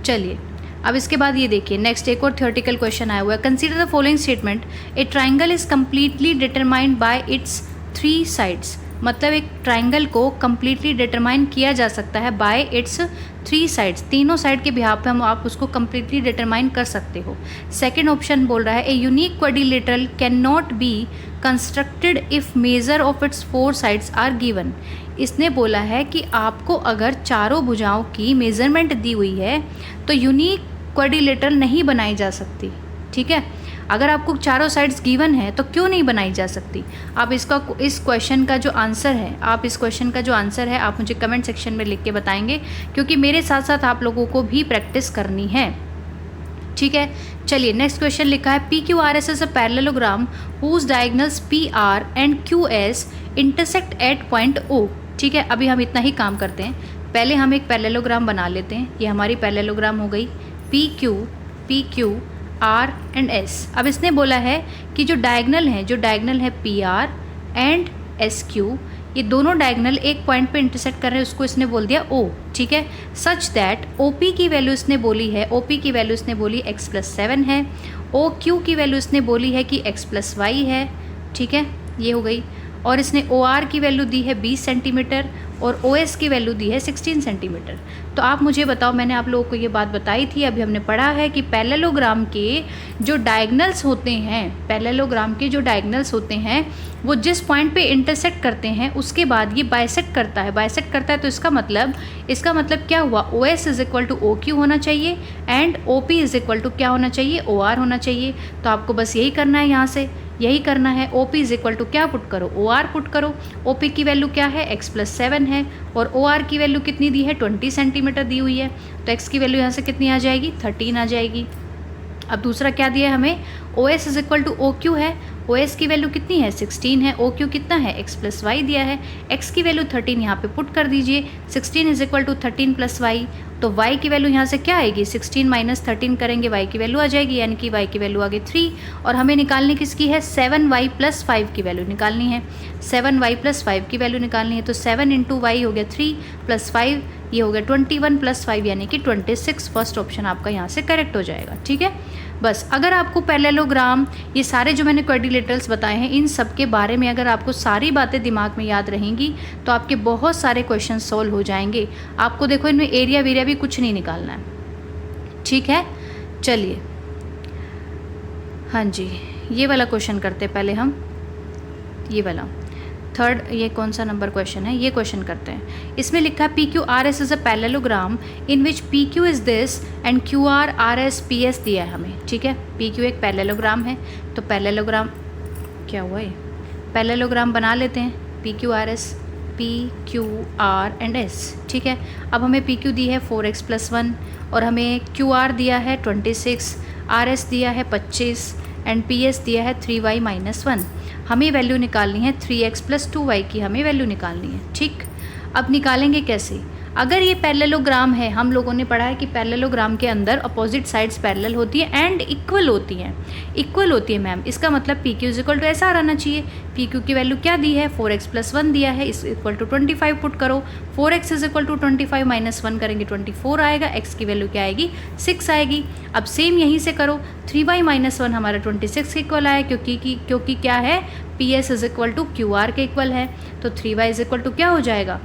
चलिए अब इसके बाद ये देखिए नेक्स्ट एक और थ्योरेटिकल क्वेश्चन आया हुआ है। Consider the following statement, A triangle is completely determined by it's 3 sides. मतलब एक ट्राइंगल को कम्प्लीटली डिटरमाइन किया जा सकता है बाय इट्स 3 साइड्स, तीनों साइड के बिहाफ पे हम आप उसको कम्प्लीटली डिटरमाइन कर सकते हो। सेकेंड ऑप्शन बोल रहा है a unique quadrilateral can not be constructed if measure of its 4 sides are given. इसने बोला है कि आपको अगर चारों भुजाओं की मेजरमेंट दी हुई है तो यूनिक क्वाड्रिलेटरल नहीं बनाई जा सकती, ठीक है। अगर आपको चारों साइड्स गिवन है तो क्यों नहीं बनाई जा सकती। आप इसका इस क्वेश्चन का जो आंसर है आप मुझे कमेंट सेक्शन में लिख के बताएंगे, क्योंकि मेरे साथ साथ आप लोगों को भी प्रैक्टिस करनी है, ठीक है। चलिए नेक्स्ट क्वेश्चन लिखा है P Q R S is a parallelogram whose diagonals P R and Q S intersect at point O. ठीक है, अभी हम इतना ही काम करते हैं। पहले हम एक पैरेललोग्राम बना लेते हैं। ये हमारी पैरेललोग्राम हो गई P Q are and S. अब इसने बोला है कि जो डायगोनल है P R and S Q, ये दोनों डायगोनल एक पॉइंट पे इंटरसेक्ट कर रहे हैं, उसको इसने बोल दिया ओ, ठीक है। सच दैट ओ पी की वैल्यू इसने बोली x+7 है, ओ क्यू की वैल्यू इसने बोली है कि x+y है, ठीक है, ये हो गई। और इसने ओ आर की वैल्यू दी है 20 सेंटीमीटर और ओ एस की वैल्यू दी है 16 सेंटीमीटर। तो आप मुझे बताओ, मैंने आप लोगों को ये बात बताई थी, अभी हमने पढ़ा है कि पैरेललोग्राम के जो डायगोनल्स होते हैं वो जिस पॉइंट पे इंटरसेक्ट करते हैं उसके बाद ये बाइसेक्ट करता है। तो इसका मतलब क्या हुआ, O S is equal to O Q होना चाहिए and O P is equal to क्या होना चाहिए, ओ आर होना चाहिए। तो आपको बस यही करना है, यहाँ से यही करना है। O P is equal to क्या पुट करो, ओ आर पुट करो। ओ पी की वैल्यू क्या है, x+7 है, और ओ आर की वैल्यू कितनी दी है, 20 सेंटीमीटर दी हुई है। तो x की वैल्यू यहाँ से कितनी आ जाएगी, 13 आ जाएगी। अब दूसरा क्या दिया है हमें, O S is equal to O Q है, ओ एस की वैल्यू कितनी है 16 है, ओ क्यू कितना है x+y दिया है, x की वैल्यू 13 यहाँ पे पुट कर दीजिए। 16 इज इक्वल टू 13 + y, तो y की वैल्यू यहाँ से क्या आएगी, 16 - 13 करेंगे y की वैल्यू आ जाएगी, यानी कि y की वैल्यू आ गई 3। और हमें निकालनी किसकी है, 7y + 5 की वैल्यू निकालनी है, 7y + 5 की वैल्यू निकालनी है। तो 7 × y हो गया 3 + 5, ये हो गया 21 + 5 यानी कि 26। फर्स्ट ऑप्शन आपका यहाँ से करेक्ट हो जाएगा, ठीक है। बस अगर आपको पैरेललोग्राम, ये सारे जो मैंने क्वाड्रिलेटरल्स बताए हैं, इन सब के बारे में अगर आपको सारी बातें दिमाग में याद रहेंगी तो आपके बहुत सारे क्वेश्चन सॉल्व हो जाएंगे। आपको देखो इनमें एरिया वेरिया भी कुछ नहीं निकालना है, ठीक है। चलिए हाँ जी, ये वाला क्वेश्चन करते हैं पहले हम, ये वाला थर्ड, ये कौन सा नंबर क्वेश्चन है, ये क्वेश्चन करते हैं। इसमें लिखा है P Q R S is a parallelogram in which P Q is this and Q R R S P S दिया है हमें, ठीक है। पी क्यू एक पैरेललोग्राम है, तो पैरेललोग्राम क्या हुआ है, पैरेललोग्राम बना लेते हैं। P Q R S, P Q are and S, ठीक है। अब हमें पी क्यू दी है 4x+1 और हमें क्यू आर दिया है 26, आर एस दिया है 25 एंड पी एस दिया है 3y - 1। हमें वैल्यू निकालनी है 3x + 2y की, हमें वैल्यू निकालनी है, ठीक। अब निकालेंगे कैसे, अगर ये पैरेललोग्राम है, हम लोगों ने पढ़ा है कि पैरेललोग्राम के अंदर अपोजिट साइड्स पैरेलल होती है एंड इक्वल होती हैं, इक्वल होती है मैम। इसका मतलब P Q is equal to ऐसा आना चाहिए। पी क्यू की वैल्यू क्या दी है, 4x+1 दिया है, इस इक्वल टू 25 पुट करो। 4x is equal to 25 minus 1 करेंगे 24 आएगा, x की वैल्यू क्या आएगी 6 आएगी। अब सेम यहीं से करो, 3y माइनस 1 हमारा 26 के इक्वल आया, क्योंकि क्या है, P S is equal to Q R के इक्वल है। तो 3y इज इक्वल टू क्या हो जाएगा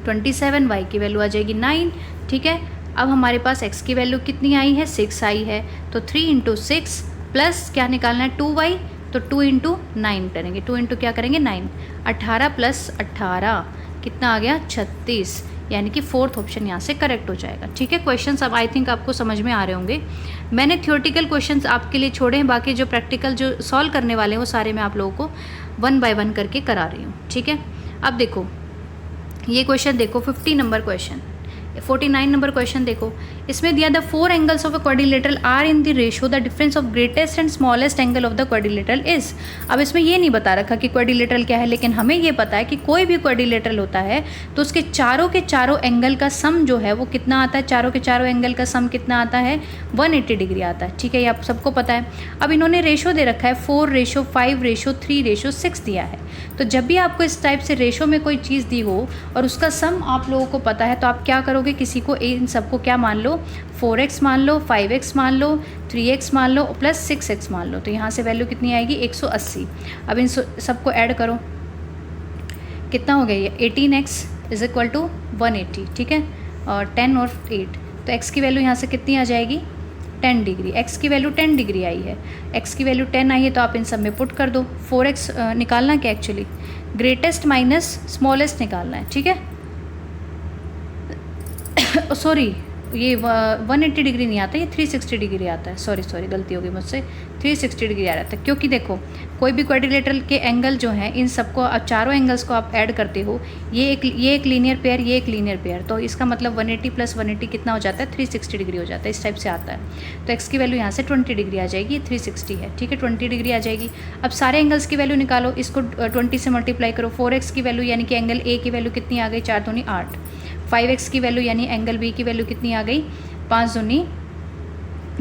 27, y की वैल्यू आ जाएगी 9। ठीक है, अब हमारे पास x की वैल्यू कितनी आई है, 6 आई है। तो 3 × 6 प्लस क्या निकालना है 2y, तो 2 × 9 करेंगे, 2 × क्या करेंगे 9, 18 + 18 कितना आ गया 36, यानी कि फोर्थ ऑप्शन यहाँ से करेक्ट हो जाएगा। ठीक है, क्वेश्चंस अब आई थिंक आपको समझ में आ रहे होंगे। मैंने थ्योरेटिकल क्वेश्चंस आपके लिए छोड़े हैं, बाकी जो प्रैक्टिकल जो सॉल्व करने वाले हैं वो सारे मैं आप लोगों को 1 बाय 1 करके करा रही हूँ। ठीक है, अब देखो ये क्वेश्चन देखो, 50 नंबर क्वेश्चन, 49 नंबर क्वेश्चन देखो। इसमें दिया the 4 angles of a quadrilateral are in the ratio the difference of greatest and smallest angle of the quadrilateral is. अब इसमें ये नहीं बता रखा कि क्वाड्रिलेटरल क्या है, लेकिन हमें ये पता है कि कोई भी क्वाड्रिलेटरल होता है तो उसके चारों के चारों एंगल का सम जो है वो कितना आता है, चारों के चारों एंगल का सम कितना आता है 180 डिग्री आता है। ठीक है, ये आप सबको पता है। अब इन्होंने रेशो दे रखा है 4:5:3:6 दिया है। तो जब भी आपको इस टाइप से रेशो में कोई चीज़ दी हो और उसका सम आप लोगों को पता है, तो आप क्या करोगे, किसी को इन सबको क्या मान लो, 4x मान लो, 5x मान लो, 3x मान लो प्लस 6x मान लो। तो यहाँ से वैल्यू कितनी आएगी 180। अब इन सबको ऐड करो, कितना हो गया ये 18x इज इक्वल टू 180। ठीक है, और 10 और 8, तो x की वैल्यू यहाँ से कितनी आ जाएगी 10 डिग्री। x की वैल्यू 10 डिग्री आई है, x की वैल्यू 10 आई है, तो आप इन सब में पुट कर दो। 4x निकालना क्या, एक्चुअली ग्रेटेस्ट माइनस स्मॉलेस्ट निकालना है। ठीक है, सॉरी ये 180 डिग्री नहीं आता, ये 360 डिग्री आता है। सॉरी गलती हो गई मुझसे, 360 डिग्री आ रहा था, क्योंकि देखो कोई भी क्वाड्रिलेटरल के एंगल जो हैं इन सबको आप चारों एंगल्स को आप ऐड करते हो, ये एक लीनियर पेयर, ये एक लीनियर पेयर, तो इसका मतलब 180 + 180 कितना हो जाता है 360 डिग्री हो जाता है, इस टाइप से आता है। तो x की वैल्यू यहाँ से 20 डिग्री आ जाएगी, 360 है। ठीक है, 20 डिग्री आ जाएगी। अब सारे एंगल्स की वैल्यू निकालो, इसको 20 से मल्टीप्लाई करो। 4x की वैल्यू यानी कि एंगल A की वैल्यू कितनी आ गई 4 दूनी 8। 5x की वैल्यू यानी एंगल B की वैल्यू कितनी आ गई 5 दूनी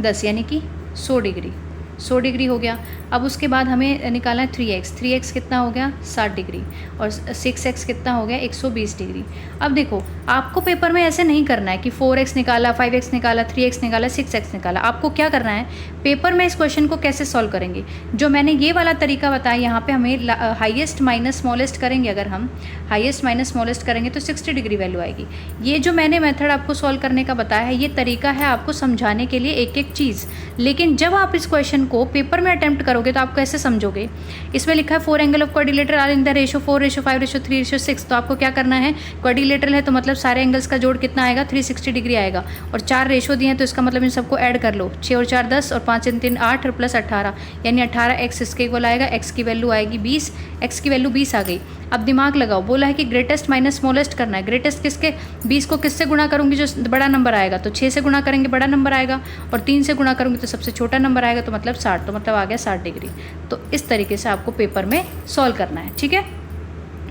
10, यानी कि 100 डिग्री, 100 डिग्री हो गया। अब उसके बाद हमें निकालना है 3x कितना हो गया 60 डिग्री, और 6x कितना हो गया 120 डिग्री। अब देखो आपको पेपर में ऐसे नहीं करना है कि 4x निकाला, 5x निकाला, 3x निकाला, 6x निकाला। आपको क्या करना है, पेपर में इस क्वेश्चन को कैसे सॉल्व करेंगे, जो मैंने ये वाला तरीका बताया, यहाँ पे हमें हाईएस्ट माइनस स्मॉलेस्ट करेंगे। अगर हम हाईएस्ट माइनस स्मॉलेस्ट करेंगे तो 60 डिग्री वैल्यू आएगी। ये जो मैंने मेथड आपको सॉल्व करने का बताया है, ये तरीका है आपको समझाने के लिए एक एक चीज़। लेकिन जब आप इस क्वेश्चन को पेपर में अटेम्प्ट करोगे तो आप कैसे समझोगे। इसमें लिखा है 4 angle of quadrilateral are in the ratio 4:5:3:6। तो आपको क्या करना है, क्वाड्रिलेटरल है तो मतलब सारे एंगल्स का जोड़ कितना आएगा 360 डिग्री आएगा, और 4 रेशो दिए हैं तो इसका मतलब इन सबको ऐड कर लो। 6 और 4 10 और 5 और 3 8 और प्लस 18, यानी 18x इसके इक्वल आएगा। x की वैल्यू आएगी 20, x की वैल्यू 20 आ गई। अब दिमाग लगाओ, बोला है कि ग्रेटेस्ट माइनस स्मॉलेस्ट करना है। ग्रेटेस्ट किसके, 20 को किससे गुणा करूँगी जो बड़ा नंबर आएगा, तो 6 से गुणा करेंगे बड़ा नंबर आएगा, और 3 से गुणा करूँगी तो सबसे छोटा नंबर आएगा, तो मतलब 60, तो मतलब आ गया 60 डिग्री। तो इस तरीके से आपको पेपर में सॉल्व करना है। ठीक है,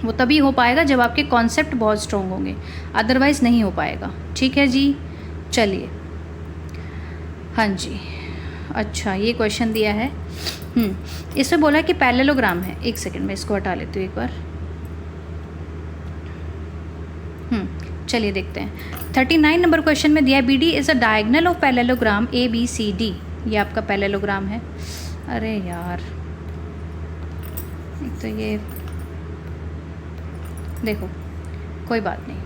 वो तभी हो पाएगा जब आपके कॉन्सेप्ट बहुत स्ट्रॉन्ग होंगे, अदरवाइज़ नहीं हो पाएगा। ठीक है जी, चलिए। हाँ जी, अच्छा ये क्वेश्चन दिया है, इसमें बोला है कि पैरेललोग्राम है। एक सेकंड में इसको हटा लेती हूँ एक बार। चलिए देखते हैं। 39 नंबर क्वेश्चन में दिया है BD is a diagonal of parallelogram ABCD। ये आपका पैरेललोग्राम है। अरे यार, एक तो ये देखो, कोई बात नहीं,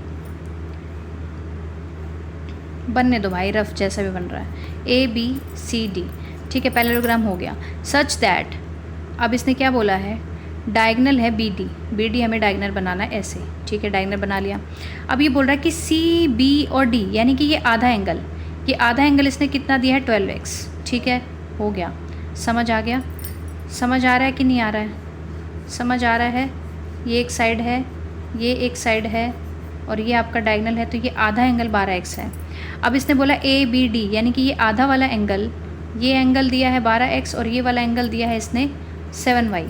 बनने दो भाई, रफ जैसा भी बन रहा है। ABCD, ठीक है, पैरेललोग्राम हो गया। सच दैट, अब इसने क्या बोला है, डायगोनल है BD हमें डायगोनल बनाना है ऐसे। ठीक है, डायगोनल बना लिया। अब ये बोल रहा है कि CB और D, यानी कि ये आधा एंगल, ये आधा एंगल इसने कितना दिया है 12x। ठीक है, हो गया, समझ आ गया, समझ आ रहा है कि नहीं आ रहा है, समझ आ रहा है। ये एक साइड है, ये एक साइड है, और ये आपका डायगोनल है, तो ये आधा एंगल 12x है। अब इसने बोला ABD, यानी कि ये आधा वाला एंगल, ये एंगल दिया है 12x और ये वाला एंगल दिया है इसने 7y।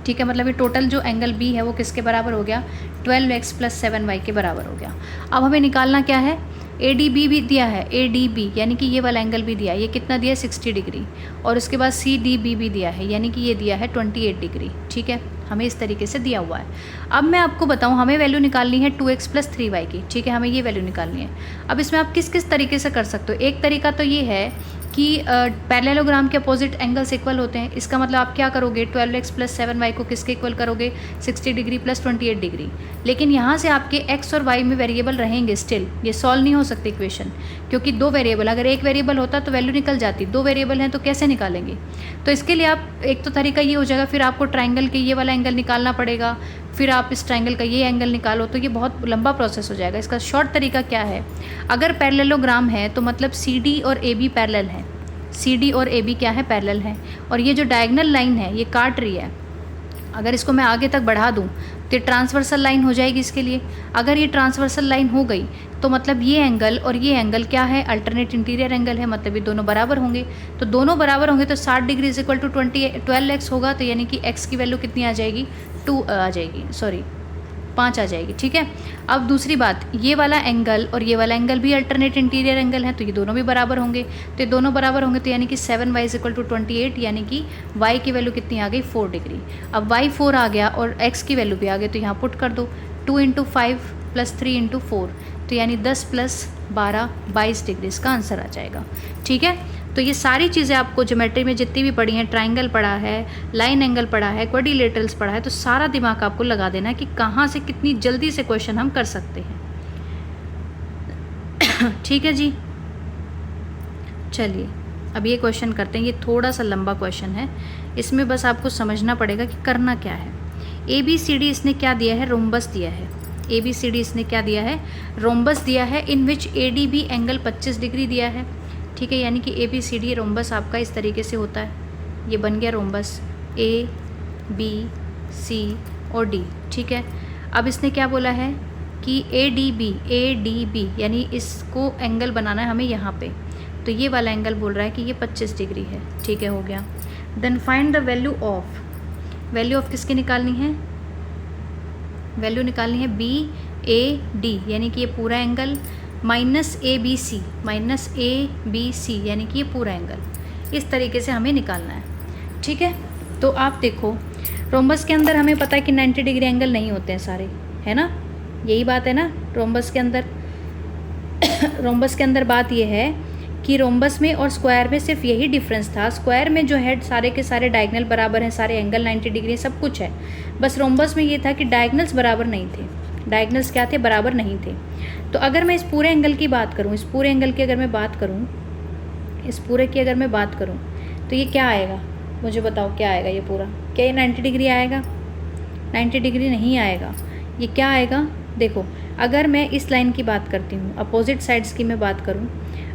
ठीक है, मतलब ये टोटल जो एंगल बी है वो किसके बराबर हो गया, 12x + 7y के बराबर हो गया। अब हमें निकालना क्या है, ए डी बी भी दिया है, ए डी बी यानी कि ये वाला एंगल भी दिया है, ये कितना दिया है 60 डिग्री, और उसके बाद सी डी बी भी दिया है यानी कि ये दिया है 28 डिग्री। ठीक है, हमें इस तरीके से दिया हुआ है। अब मैं आपको बताऊं, हमें वैल्यू निकालनी है 2x + 3y की। ठीक है, हमें ये वैल्यू निकालनी है। अब इसमें आप किस किस तरीके से कर सकते हो, एक तरीका तो ये है कि पैरेललोग्राम के अपोजिट एंगल्स इक्वल होते हैं। इसका मतलब आप क्या करोगे, 12x + 7y को किसके इक्वल करोगे, 60 डिग्री + 28 डिग्री। लेकिन यहाँ से आपके x और y में वेरिएबल रहेंगे स्टिल, ये सॉल्व नहीं हो सकती इक्वेशन, क्योंकि दो वेरिएबल, अगर एक वेरिएबल होता तो वैल्यू निकल जाती, दो वेरिएबल हैं तो कैसे निकालेंगे। तो इसके लिए आप एक तो तरीका ये हो जाएगा, फिर आपको ट्राइंगल के ये वाला एंगल निकालना पड़ेगा, फिर आप इस ट्राइंगल का ये एंगल निकालो, तो ये बहुत लंबा प्रोसेस हो जाएगा। इसका शॉर्ट तरीका क्या है, अगर पैरेललोग्राम है तो मतलब सी डी और ए बी पैरेलल है, सी डी और ए बी क्या है, पैरेलल है, और ये जो डायगोनल लाइन है ये काट रही है। अगर इसको मैं आगे तक बढ़ा दूँ तो ट्रांसवर्सल लाइन हो जाएगी इसके लिए। अगर ये ट्रांसवर्सल लाइन हो गई तो मतलब ये एंगल और ये एंगल क्या है, अल्टरनेट इंटीरियर एंगल है, मतलब ये दोनों बराबर होंगे। तो दोनों बराबर होंगे तो 60 डिग्री = 12x होगा, तो यानी कि x की वैल्यू कितनी आ जाएगी, 5 आ जाएगी। ठीक है, अब दूसरी बात, ये वाला एंगल और ये वाला एंगल भी अल्टरनेट इंटीरियर एंगल है, तो ये दोनों भी बराबर होंगे। तो ये दोनों बराबर होंगे तो यानी कि 7y = 28, यानी कि y की वैल्यू कितनी आ गई, 4 डिग्री। अब y 4 आ गया और x की वैल्यू भी आ गई, तो यहाँ पुट कर दो, 2 × 5 + 3 × 4, तो यानी 10 + 12 22 डिग्री इसका आंसर आ जाएगा। ठीक है, तो ये सारी चीज़ें आपको ज्योमेट्री में जितनी भी पढ़ी हैं, ट्राइंगल पढ़ा है, लाइन एंगल पढ़ा है, क्वाड्रिलेटरल्स पढ़ा है, तो सारा दिमाग आपको लगा देना है कि कहाँ से कितनी जल्दी से क्वेश्चन हम कर सकते हैं। ठीक है जी, चलिए अब ये क्वेश्चन करते हैं। ये थोड़ा सा लंबा क्वेश्चन है, इसमें बस आपको समझना पड़ेगा कि करना क्या है। ए बी सी डी इसने क्या दिया है, रोम्बस दिया है। ए बी सी डी इसने क्या दिया है, रोम्बस दिया है, in which A D B angle 25 degree दिया है। ठीक है, यानी कि A B C D rhombus आपका इस तरीके से होता है, ये बन गया रोम्बस ए बी सी और डी। ठीक है, अब इसने क्या बोला है कि ए डी बी यानी इसको एंगल बनाना है हमें यहाँ पे, तो ये वाला एंगल बोल रहा है कि ये 25 डिग्री है। ठीक है, हो गया। Then find the value of किसकी निकालनी है, वैल्यू निकालनी है बी ए डी यानी कि ये पूरा angle, minus A B C यानी कि ये पूरा एंगल। इस तरीके से हमें निकालना है। ठीक है, तो आप देखो रोम्बस के अंदर हमें पता है कि 90 डिग्री एंगल नहीं होते हैं सारे, है ना, यही बात है ना रोम्बस के अंदर। रोम्बस के अंदर बात ये है कि रोम्बस में और स्क्वायर में सिर्फ यही डिफरेंस था। स्क्वायर में जो है सारे के सारे डायगोनल बराबर हैं, सारे एंगल 90 डिग्री सब कुछ है, बस रोम्बस में ये था कि डायगोनल्स बराबर नहीं थे। डायगोनल्स क्या थे, बराबर नहीं थे। तो अगर मैं इस पूरे एंगल की बात करूँ, इस पूरे एंगल की अगर मैं बात करूँ, इस पूरे की अगर मैं बात करूँ तो ये क्या आएगा, मुझे बताओ क्या आएगा ये पूरा, क्या ये 90 डिग्री आएगा, 90 डिग्री नहीं आएगा। ये क्या आएगा, देखो अगर मैं इस लाइन की बात करती हूँ, अपोजिट साइड्स की मैं बात करूँ,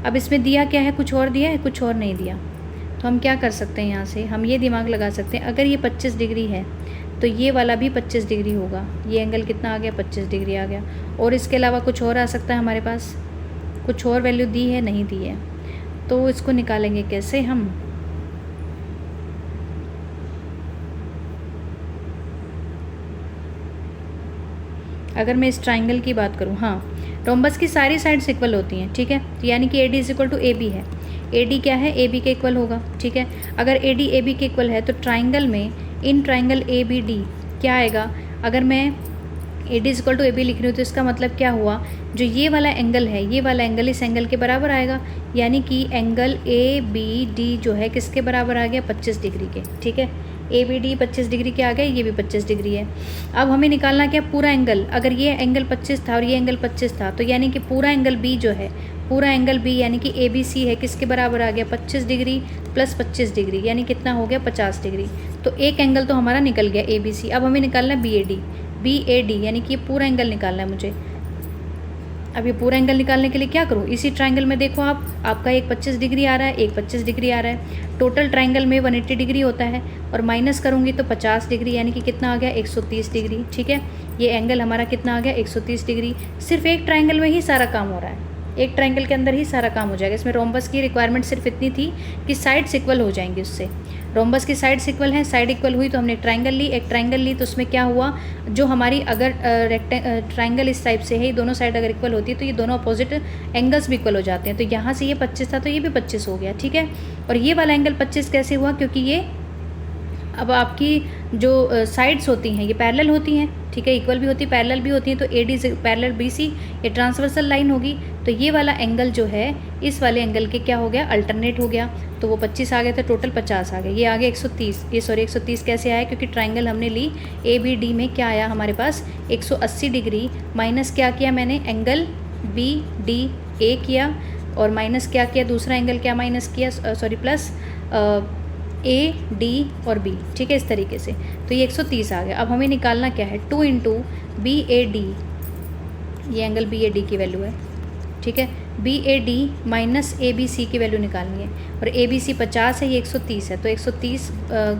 अब इसमें दिया क्या है, कुछ और दिया है, कुछ और नहीं दिया, तो हम क्या कर सकते हैं, यहाँ से हम ये दिमाग लगा सकते हैं, अगर ये 25 डिग्री है तो ये वाला भी 25 डिग्री होगा। ये एंगल कितना आ गया, 25 डिग्री आ गया। और इसके अलावा कुछ और आ सकता है हमारे पास, कुछ और वैल्यू दी है, नहीं दी है, तो इसको निकालेंगे कैसे हम, अगर मैं इस ट्राइंगल की बात करूँ, हाँ रोम्बस की सारी साइड्स इक्वल होती हैं। ठीक है, तो यानी कि ए डी = ए बी है, ए डी क्या है, ए बी के इक्वल होगा। ठीक है, अगर ए डी ए बी के इक्वल है तो ट्राइंगल में in triangle A B D क्या आएगा, अगर मैं ए डी = ए बी लिख रही हूँ तो इसका मतलब क्या हुआ, जो ये वाला एंगल है, ये वाला एंगल इस एंगल के बराबर आएगा, यानी कि एंगल ए बी डी जो है किसके बराबर आ गया, 25 डिग्री के। ठीक है, ए बी डी 25 डिग्री के आ गए, ये भी 25 डिग्री है। अब हमें निकालना क्या, पूरा एंगल, अगर ये एंगल 25 था और ये एंगल 25 था, तो यानी कि पूरा एंगल बी जो है, पूरा एंगल बी यानी कि ए बी सी है, किसके बराबर आ गया, 25 डिग्री + 25 डिग्री, यानी कितना हो गया, 50 डिग्री। तो एक एंगल तो हमारा निकल गया ए बी सी। अब हमें निकालना है बी ए डी यानी कि ये पूरा एंगल निकालना है मुझे। अब ये पूरा एंगल निकालने के लिए क्या करूँ, इसी ट्राइंगल में देखो आप, आपका एक 25 डिग्री आ रहा है, एक 25 डिग्री आ रहा है, टोटल ट्राइंगल में 180 डिग्री होता है, और माइनस करूँगी तो 50 डिग्री यानी कि कितना आ गया, 130 डिग्री। ठीक है, ये एंगल हमारा कितना आ गया, 130 डिग्री। सिर्फ एक ट्राइंगल में ही सारा काम हो रहा है, एक ट्रायंगल के अंदर ही सारा काम हो जाएगा। इसमें रोम्बस की रिक्वायरमेंट सिर्फ इतनी थी कि साइड्स इक्वल हो जाएंगी उससे। रोम्बस की साइड्स इक्वल हैं, साइड इक्वल हुई तो हमने एक ट्रायंगल ली तो उसमें क्या हुआ, जो हमारी अगर ट्रायंगल इस टाइप से है, दोनों साइड अगर इक्वल होती है तो ये दोनों अपोजिट एंगल्स भी इक्वल हो जाते हैं। तो यहाँ से ये 25 था तो ये भी 25 हो गया, ठीक है। और ये वाला एंगल 25 कैसे हुआ, क्योंकि ये अब आपकी जो साइड्स होती हैं ये पैरेलल होती हैं, ठीक है, इक्वल भी होती है, पैरेलल भी होती हैं। तो AD से पैरेलल BC ये ट्रांसवर्सल लाइन होगी। तो ये वाला एंगल जो है इस वाले एंगल के क्या हो गया, अल्टरनेट हो गया। तो वो 25 आ गए थे, टोटल 50 आ गए। ये आ गया 130, ये सॉरी 130 कैसे आया, क्योंकि ट्राइंगल हमने ली ABD में क्या आया हमारे पास 180 डिग्री, माइनस क्या किया मैंने, एंगल BDA किया, और माइनस क्या किया, दूसरा एंगल क्या माइनस किया, सॉरी प्लस AD और B, ठीक है, इस तरीके से। तो ये 130 आ गया। अब हमें निकालना क्या है, 2 इंटू BAD, ये एंगल BAD की वैल्यू है, ठीक है। BAD माइनस ABC की वैल्यू निकालनी है, और ABC 50 है, ये 130 है। तो 130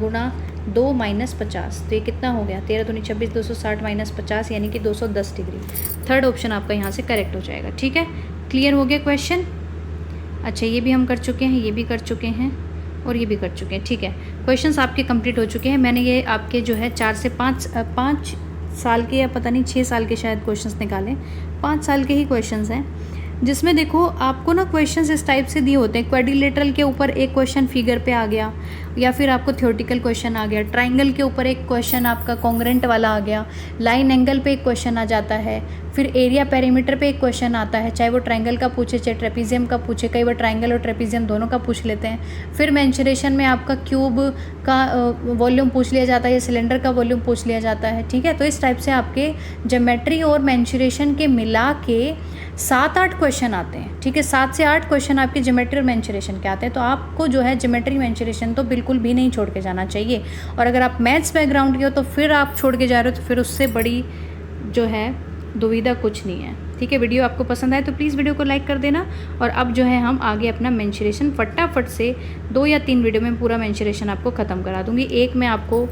गुणा 2 माइनस 50, तो ये कितना हो गया, 13 दूनी 26, 260 माइनस 50 यानी कि 210 डिग्री। थर्ड ऑप्शन आपका यहाँ से करेक्ट हो जाएगा, ठीक है। क्लियर हो गया क्वेश्चन। अच्छा, ये भी हम कर चुके हैं, ये भी कर चुके हैं, और ये भी कर चुके हैं, ठीक है। क्वेश्चंस आपके कंप्लीट हो चुके हैं। मैंने ये आपके जो है 4 से 5 साल के या पता नहीं 6 साल के शायद क्वेश्चंस निकाले, 5 साल के ही क्वेश्चंस हैं, जिसमें देखो आपको ना क्वेश्चंस इस टाइप से दिए होते हैं। क्वाड्रिलेटरल के ऊपर एक क्वेश्चन फिगर पे आ गया, या फिर आपको थ्योरेटिकल क्वेश्चन आ गया। ट्राइंगल के ऊपर एक क्वेश्चन आपका कॉन्ग्रेंट वाला आ गया। लाइन एंगल पे एक क्वेश्चन आ जाता है। फिर एरिया पेरीमीटर पे एक क्वेश्चन आता है, चाहे वो ट्राइंगल का पूछे चाहे ट्रेपीजियम का पूछे, कई बार ट्राइंगल और ट्रेपीजियम दोनों का पूछ लेते हैं। फिर मेंशुरेशन में आपका क्यूब का वॉल्यूम पूछ लिया जाता है या सिलेंडर का वॉल्यूम पूछ लिया जाता है, ठीक है। तो इस टाइप से आपके ज्योमेट्री और मेंशुरेशन के मिला के 7-8 क्वेश्चन आते हैं, ठीक है। 7 से 8 क्वेश्चन आपके ज्योमेट्री और मेंशुरेशन के आते हैं। तो आपको जो है ज्योमेट्री मेंशुरेशन तो बिल्कुल भी नहीं छोड़ के जाना चाहिए। और अगर आप मैथ्स बैकग्राउंड के हो तो फिर आप छोड़ के जा रहे हो तो फिर उससे बड़ी जो है दुविधा कुछ नहीं है, ठीक है। वीडियो आपको पसंद आए तो प्लीज़ वीडियो को लाइक कर देना। और अब जो है हम आगे अपना मेंशुरेशन फटाफट से 2 या 3 वीडियो में पूरा मेंशुरेशन आपको ख़त्म करा दूँगी। एक में आपको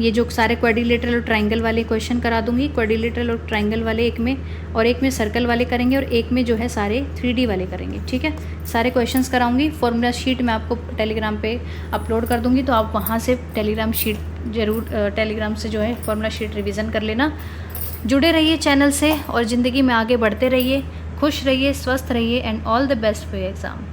ये जो सारे क्वाड्रिलेटरल और ट्राइंगल वाले क्वेश्चन करा दूंगी, क्वाड्रिलेटरल और ट्राइंगल वाले एक में, और एक में सर्कल वाले करेंगे, और एक में जो है सारे 3D वाले करेंगे, ठीक है। सारे क्वेश्चंस कराऊंगी। फॉर्मूला शीट मैं आपको टेलीग्राम पे अपलोड कर दूंगी, तो आप वहाँ से टेलीग्राम से जो है फॉर्मूला शीट रिवीजन कर लेना। जुड़े रहिए चैनल से और ज़िंदगी में आगे बढ़ते रहिए, खुश रहिए, स्वस्थ रहिए, and all the best for your exam.